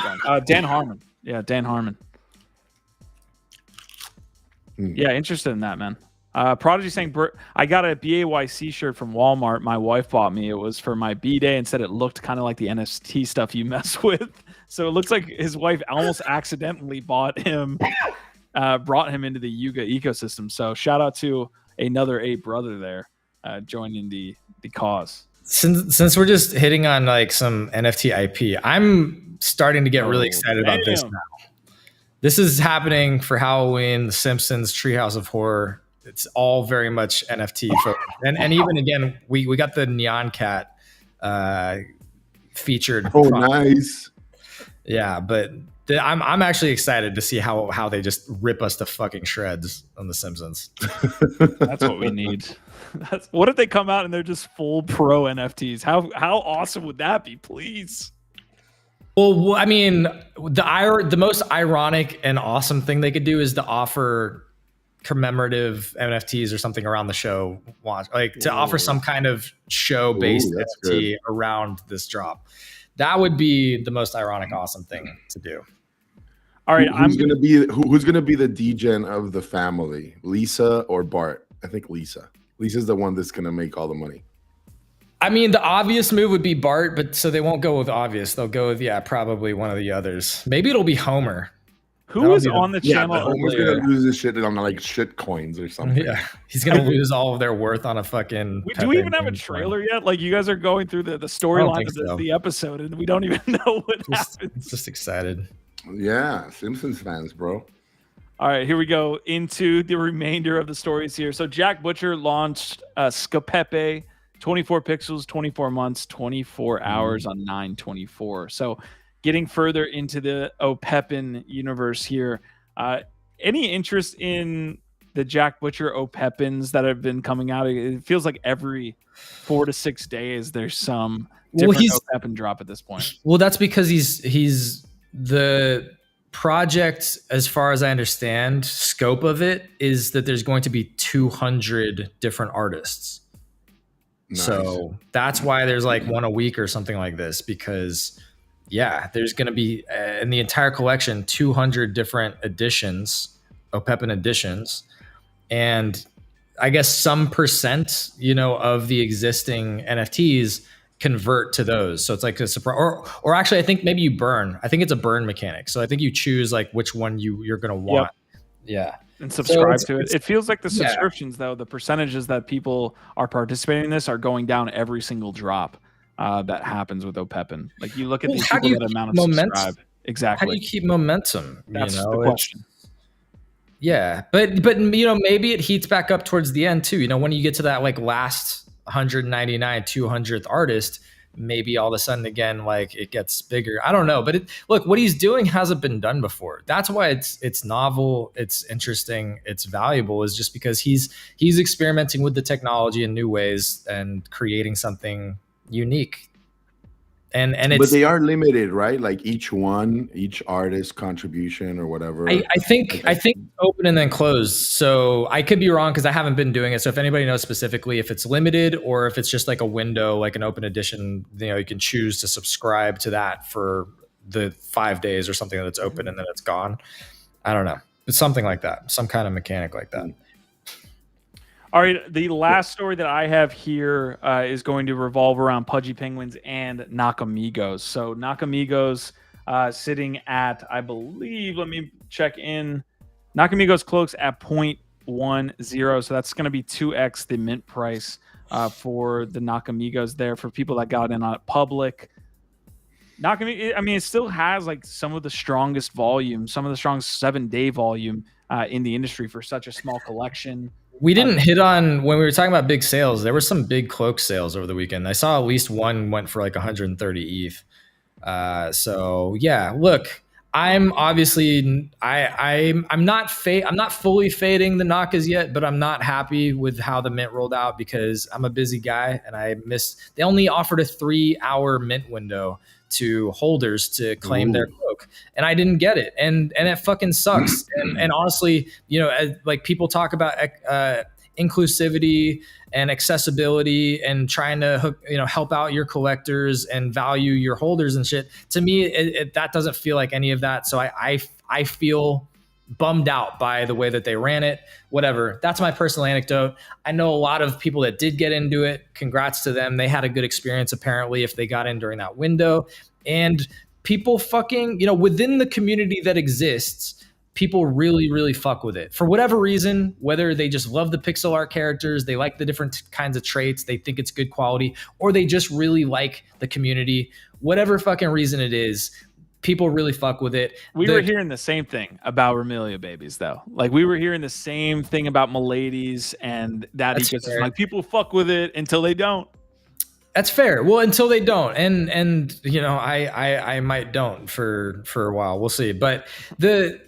going. Dan Harmon. Yeah, Dan Harmon. Yeah, interested in that, man. Prodigy saying, I got a BAYC shirt from Walmart. My wife bought me. It was for my B-Day and said it looked kind of like the NFT stuff you mess with. So it looks like his wife almost accidentally brought him into the Yuga ecosystem. So shout out to another ape brother there joining the cause. Since we're just hitting on like some NFT IP, I'm starting to get really excited about this now. This is happening for Halloween, The Simpsons, Treehouse of Horror. It's all very much NFT focused. And even again, we got the Neon Cat featured. Oh, nice. Yeah, but I'm actually excited to see how they just rip us to fucking shreds on The Simpsons. That's what we need. What if they come out and they're just full pro NFTs? How awesome would that be, please? Well, I mean, the most ironic and awesome thing they could do is to offer commemorative NFTs or something around the show. Offer some kind of show-based NFT around this drop. That would be the most ironic, awesome thing to do. All right, who's gonna be the degen of the family? Lisa or Bart? I think Lisa. Lisa's the one that's gonna make all the money. I mean, the obvious move would be Bart, but so they won't go with obvious. They'll go with probably one of the others. Maybe it'll be Homer. Who is on the channel? Yeah, Homer's gonna lose his shit on like shit coins or something. Yeah, he's gonna lose all of their worth on a fucking. Do we even have a trailer yet? Like you guys are going through the storyline of the episode, and we don't even know what happens. Just excited. Yeah, Simpsons fans, bro. All right, here we go into the remainder of the stories here. So Jack Butcher launched Scapepe, 24 pixels, 24 months, 24 hours on 9/24. So getting further into the OPEPin universe here. Any interest in the Jack Butcher OPEPins that have been coming out? It feels like every 4 to 6 days there's some different OPEPin drop at this point. Well, that's because he's the project, as far as I understand, scope of it is that there's going to be 200 different artists. Nice. So that's why there's like one a week or something like this, because there's going to be in the entire collection 200 different editions, OPEPin editions, and I guess some percent, of the existing NFTs convert to those. So it's like a surprise, or actually, I think maybe you burn. I think it's a burn mechanic. So I think you choose like which one you're going to want. Yep. Yeah. And subscribe to it. It feels like the subscriptions, though, the percentages that people are participating in this are going down every single drop that happens with OPEPin. Like you look at these people that amount of subscribe. Exactly. How do you keep momentum? That's the question. Yeah, but maybe it heats back up towards the end too. When you get to that like last 199, 200th artist, maybe all of a sudden again, like it gets bigger. I don't know, but look, what he's doing hasn't been done before. That's why it's novel, it's interesting, it's valuable, is just because he's experimenting with the technology in new ways and creating something unique. And but they are limited, right? Like each artist contribution or whatever. I think open and then closed. So I could be wrong because I haven't been doing it. So if anybody knows specifically if it's limited or if it's just like a window, like an open edition, you can choose to subscribe to that for the 5 days or something that's open and then it's gone. I don't know. It's something like that. Some kind of mechanic like that. All right, the last story that I have here is going to revolve around Pudgy Penguins and Nakamigos. So Nakamigos sitting at, I believe, let me check in, Nakamigos CLOAKS at 0.10. So that's going to be 2x the mint price for the Nakamigos there for people that got in on it public. Nakamigos, I mean, it still has like some of the strongest volume, some of the strongest 7-day volume in the industry for such a small collection. We didn't hit on, when we were talking about big sales, there were some big cloak sales over the weekend. I saw at least one went for like 130 ETH. So yeah, look, I'm obviously, I'm not fully fading the Nakas yet, but I'm not happy with how the mint rolled out because I'm a busy guy and they only offered a 3-hour mint window to holders to claim their cloak, and I didn't get it, and it fucking sucks. and honestly, you know, like people talk about inclusivity and accessibility and trying to help out your collectors and value your holders and shit. To me, that doesn't feel like any of that. So I feel bummed out by the way that they ran it. Whatever. That's my personal anecdote. I know a lot of people that did get into it. Congrats to them. They had a good experience apparently if they got in during that window. And people fucking, within the community that exists, people really, really fuck with it for whatever reason, whether they just love the pixel art characters, they like the different kinds of traits, they think it's good quality, or they just really like the community, whatever fucking reason it is. People really fuck with it. We were hearing the same thing about Remelia babies, though. Like we were hearing the same thing about Miladies and that ecosystem. Like people fuck with it until they don't. That's fair. Well, until they don't, and I might don't for a while. We'll see. But the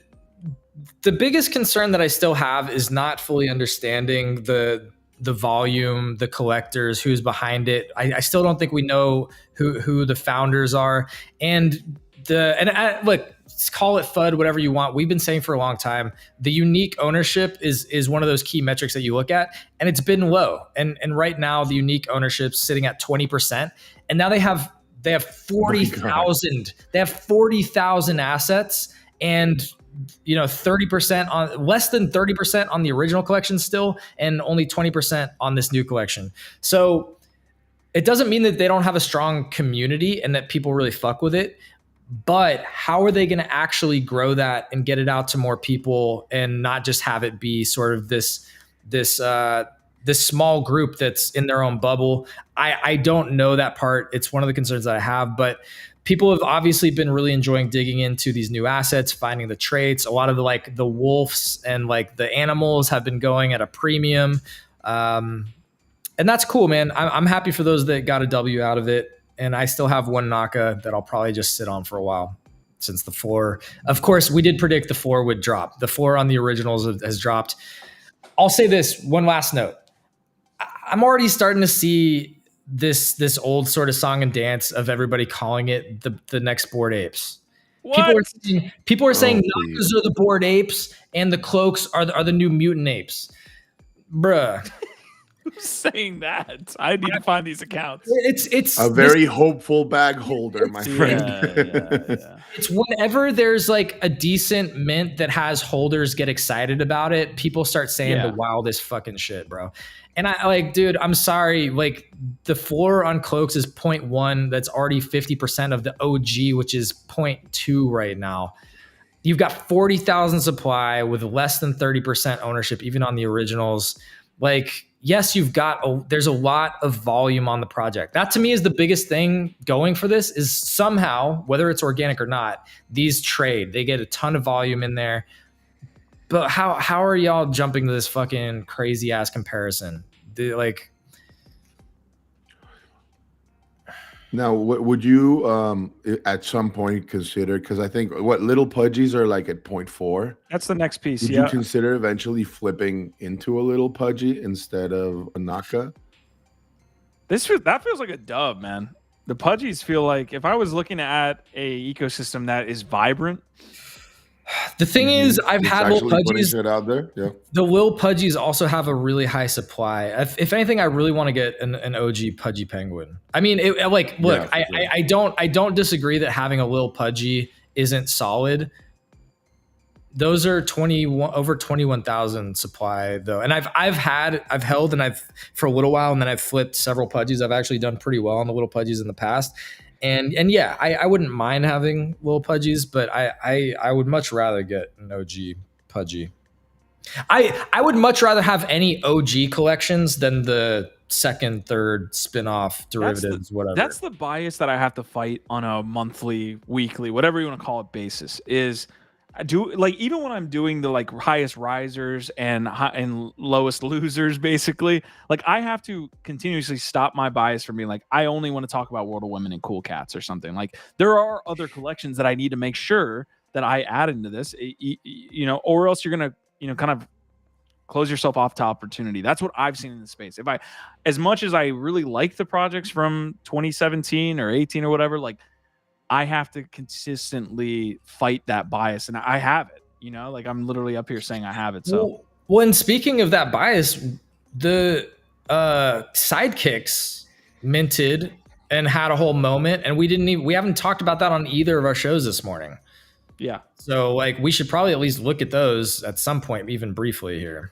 biggest concern that I still have is not fully understanding the volume, the collectors, who's behind it. I still don't think we know who the founders are, and look, call it FUD, whatever you want. We've been saying for a long time, the unique ownership is one of those key metrics that you look at, and it's been low. And right now, the unique ownership's sitting at 20%, and now they have 40,000. They have 40,000 assets, and 30% on less than 30% on the original collection still, and only 20% on this new collection. So it doesn't mean that they don't have a strong community and that people really fuck with it. But how are they going to actually grow that and get it out to more people and not just have it be sort of this small group that's in their own bubble? I don't know that part. It's one of the concerns that I have, but people have obviously been really enjoying digging into these new assets, finding the traits. A lot of the wolves and like the animals have been going at a premium. And that's cool, man. I'm happy for those that got a W out of it. And I still have one Naka that I'll probably just sit on for a while since the floor. Of course, we did predict the floor would drop. The floor on the originals has dropped. I'll say this, one last note. I'm already starting to see this old sort of song and dance of everybody calling it the next Bored Apes. What? People are saying Nakas are the Bored Apes and the Cloaks are the new mutant apes. Bruh. Who's saying that? I need to find these accounts. It's a very hopeful bag holder, my friend. Yeah. It's whenever there's like a decent mint that has holders get excited about it, people start saying the wildest fucking shit, bro. And dude, I'm sorry. Like the floor on Cloaks is 0.1. That's already 50% of the OG, which is 0.2 right now. You've got 40,000 supply with less than 30% ownership, even on the originals. Like, yes, there's a lot of volume on the project. That to me is the biggest thing going for this is somehow, whether it's organic or not, these trade. They get a ton of volume in there. But how are y'all jumping to this fucking crazy ass comparison? Now, what would you at some point consider? Because I think Lil Pudgys are like at 0.4. That's the next piece. Would you consider eventually flipping into a Lil Pudgy instead of a Naka? That feels like a dub, man. The Pudgys feel like if I was looking at a ecosystem that is vibrant, The thing is, I've had Lil actually putting Pudgys. shit out there. Yeah. The Lil Pudgys also have a really high supply. If anything, I really want to get an OG Pudgy Penguin. I mean, look, Yeah, for sure. I don't disagree that having a Lil Pudgy isn't solid. Those are over 21,000 supply though, and I've held and I've for a little while, and then I've flipped several Pudgys. I've actually done pretty well on the Little Pudgys in the past, and yeah, I wouldn't mind having Little Pudgys, but I would much rather get an OG Pudgy. I would much rather have any OG collections than the second, third spin-off derivatives, whatever. That's the bias that I have to fight on a monthly, weekly, whatever you want to call it basis. Is I do like even when I'm doing the like highest risers and lowest losers, basically, like I have to continuously stop my bias from being like I only want to talk about World of Women and Cool Cats or something. Like there are other collections that I need to make sure that I add into this, you know, or else you're gonna, you know, kind of close yourself off to opportunity. That's what I've seen in the space. If I, as much as I really like the projects from 2017 or 18 or whatever, like I have to consistently fight that bias, and I have it, you know, like I'm literally up here saying I have it. So, well, and speaking of that bias, the sidekicks minted and had a whole moment, and we haven't talked about that on either of our shows this morning. Yeah. So like we should probably at least look at those at some point, even briefly here.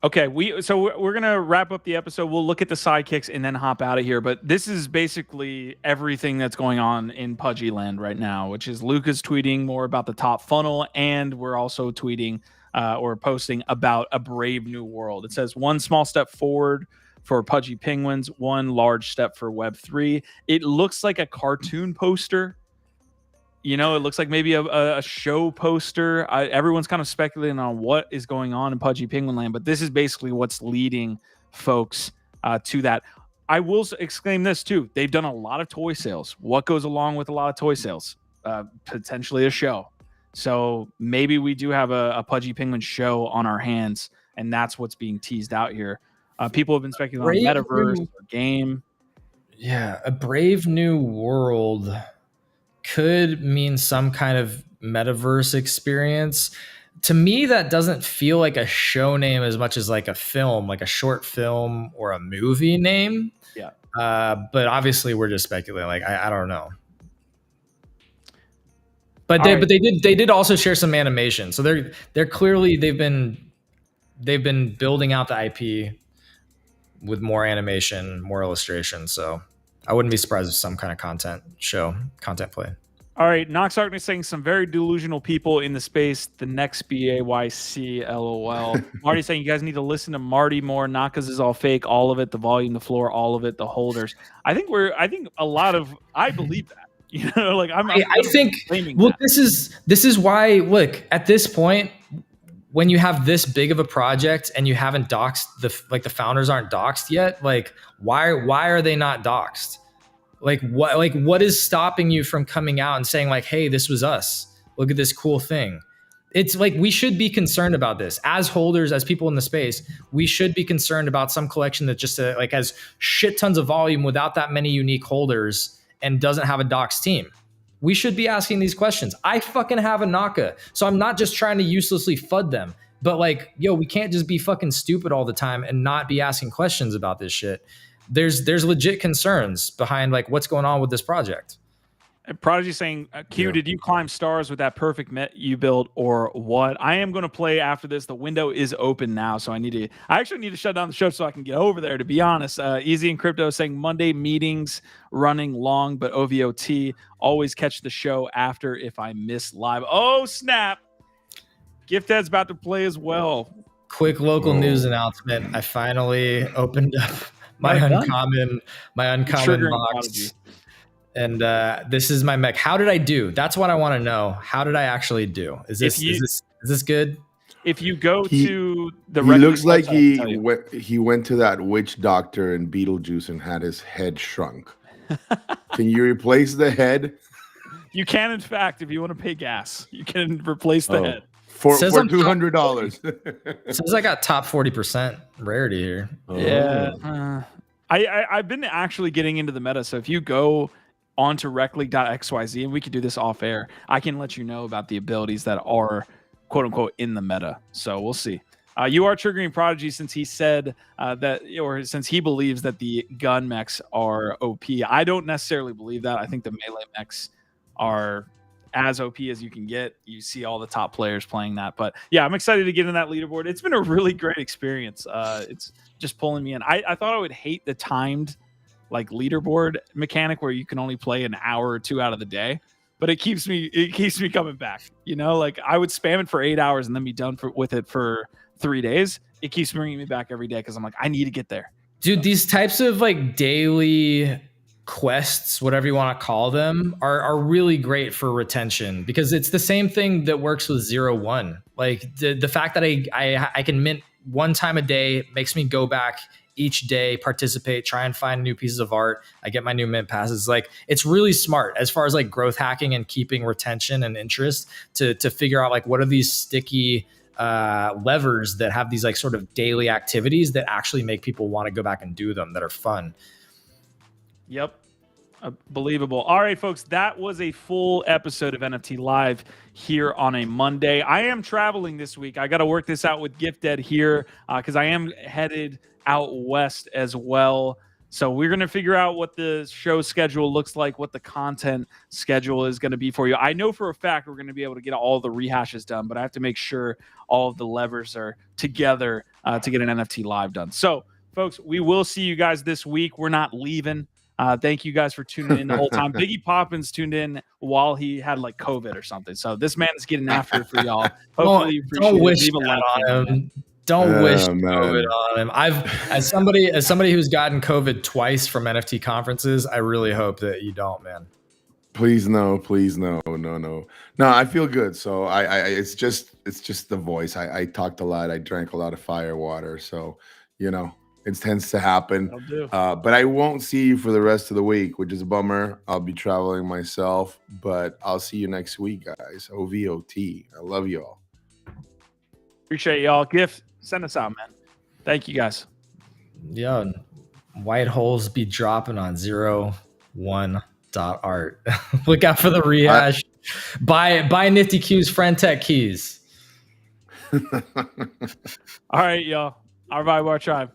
Okay, we're gonna wrap up the episode. We'll look at the sidekicks and then hop out of here. But this is basically everything that's going on in Pudgy land right now, which is Luca's tweeting more about the top funnel, and we're also tweeting or posting about a brave new world. It says one small step forward for Pudgy Penguins, one large step for Web3. It looks like a cartoon poster. You know, it looks like maybe a show poster. Everyone's kind of speculating on what is going on in Pudgy Penguin Land, but this is basically what's leading folks to that. I will exclaim this too. They've done a lot of toy sales. What goes along with a lot of toy sales? Potentially a show. So maybe we do have a Pudgy Penguin show on our hands, and that's what's being teased out here. People have been speculating on metaverse or game. Yeah, a brave new world could mean some kind of metaverse experience. To me, that doesn't feel like a show name as much as like a film, like a short film or a movie name. Yeah. But obviously we're just speculating. Like, I don't know. But they did also share some animation. So they're clearly, they've been building out the IP with more animation, more illustration. So I wouldn't be surprised if some kind of content play. All right, Noxark is saying some very delusional people in the space. The next BAYC, LOL. Marty saying you guys need to listen to Marty more. Naka's is all fake, all of it. The volume, the floor, all of it. The holders. I think I believe that. You know, like I think. Well, that. This is why. Look, at this point, when you have this big of a project and you haven't doxed the founders aren't doxed yet, like why are they not doxed? Like what is stopping you from coming out and saying like, hey, this was us. Look at this cool thing. It's like we should be concerned about this as holders, as people in the space. We should be concerned about some collection that just like has shit tons of volume without that many unique holders and doesn't have a doxed team. We should be asking these questions. I fucking have a Naka, so I'm not just trying to uselessly FUD them. But like, yo, we can't just be fucking stupid all the time and not be asking questions about this shit. There's legit concerns behind like what's going on with this project. And Prodigy saying, Q, did you climb stars with that perfect met you built or what? I am going to play after this. The window is open now, so I actually need to shut down the show so I can get over there, to be honest. Easy and Crypto saying Monday meetings running long, but OVOT. Always catch the show after if I miss live. Oh, snap. Gifthead's about to play as well. Quick local news announcement. I finally opened up my uncommon box. And this is my mech. How did I do? That's what I want to know. How did I actually do? Is this good? If you go to the, he looks like he went to that witch doctor in Beetlejuice and had his head shrunk. Can you replace the head? You can, in fact, if you want to pay gas, you can replace the head for $200. Says I got top 40% rarity here. Yeah, I've been actually getting into the meta. So if you go onto recleague.xyz, and we could do this off air. I can let you know about the abilities that are quote unquote in the meta. So we'll see. You are triggering Pudgy since he said or since he believes that the gun mechs are OP. I don't necessarily believe that. I think the melee mechs are as OP as you can get. You see all the top players playing that. But yeah, I'm excited to get in that leaderboard. It's been a really great experience. It's just pulling me in. I thought I would hate the timed like leaderboard mechanic where you can only play an hour or two out of the day. But it keeps me coming back. You know, like I would spam it for 8 hours and then be done with it for 3 days. It keeps bringing me back every day because I'm like, I need to get there. Dude, these types of like daily quests, whatever you want to call them, are really great for retention because it's the same thing that works with 0-1. Like the fact that I can mint one time a day makes me go back each day, participate, try and find new pieces of art. I get my new mint passes. Like it's really smart as far as like growth hacking and keeping retention and interest to figure out like what are these sticky levers that have these like sort of daily activities that actually make people want to go back and do them that are fun. Yep. Believable. All right, folks, that was a full episode of NFT Live here on a Monday. I am traveling this week. I got to work this out with Gifted here because I am headed out west as well. So we're going to figure out what the show schedule looks like, what the content schedule is going to be for you. I know for a fact we're going to be able to get all the rehashes done, but I have to make sure all of the levers are together to get an NFT Live done. So, folks, we will see you guys this week. We're not leaving. Thank you guys for tuning in the whole time. Biggie Poppins tuned in while he had like COVID or something. So this man is getting after it for y'all. Hopefully you appreciate don't it. wish Leave a that like on him. Don't wish man. COVID on him. As somebody who's gotten COVID twice from NFT conferences, I really hope that you don't, man. Please no. No, I feel good. So it's just the voice. I talked a lot. I drank a lot of fire water. So, you know, it tends to happen. But I won't see you for the rest of the week, which is a bummer. I'll be traveling myself, but I'll see you next week, guys. OVOT. I love you all. Appreciate y'all. Gift, send us out, man. Thank you guys. Yeah. White holes be dropping on 01.art. Look out for the rehash. Buy Nifty Q's friend tech keys. All right, y'all. Our vibe, our tribe.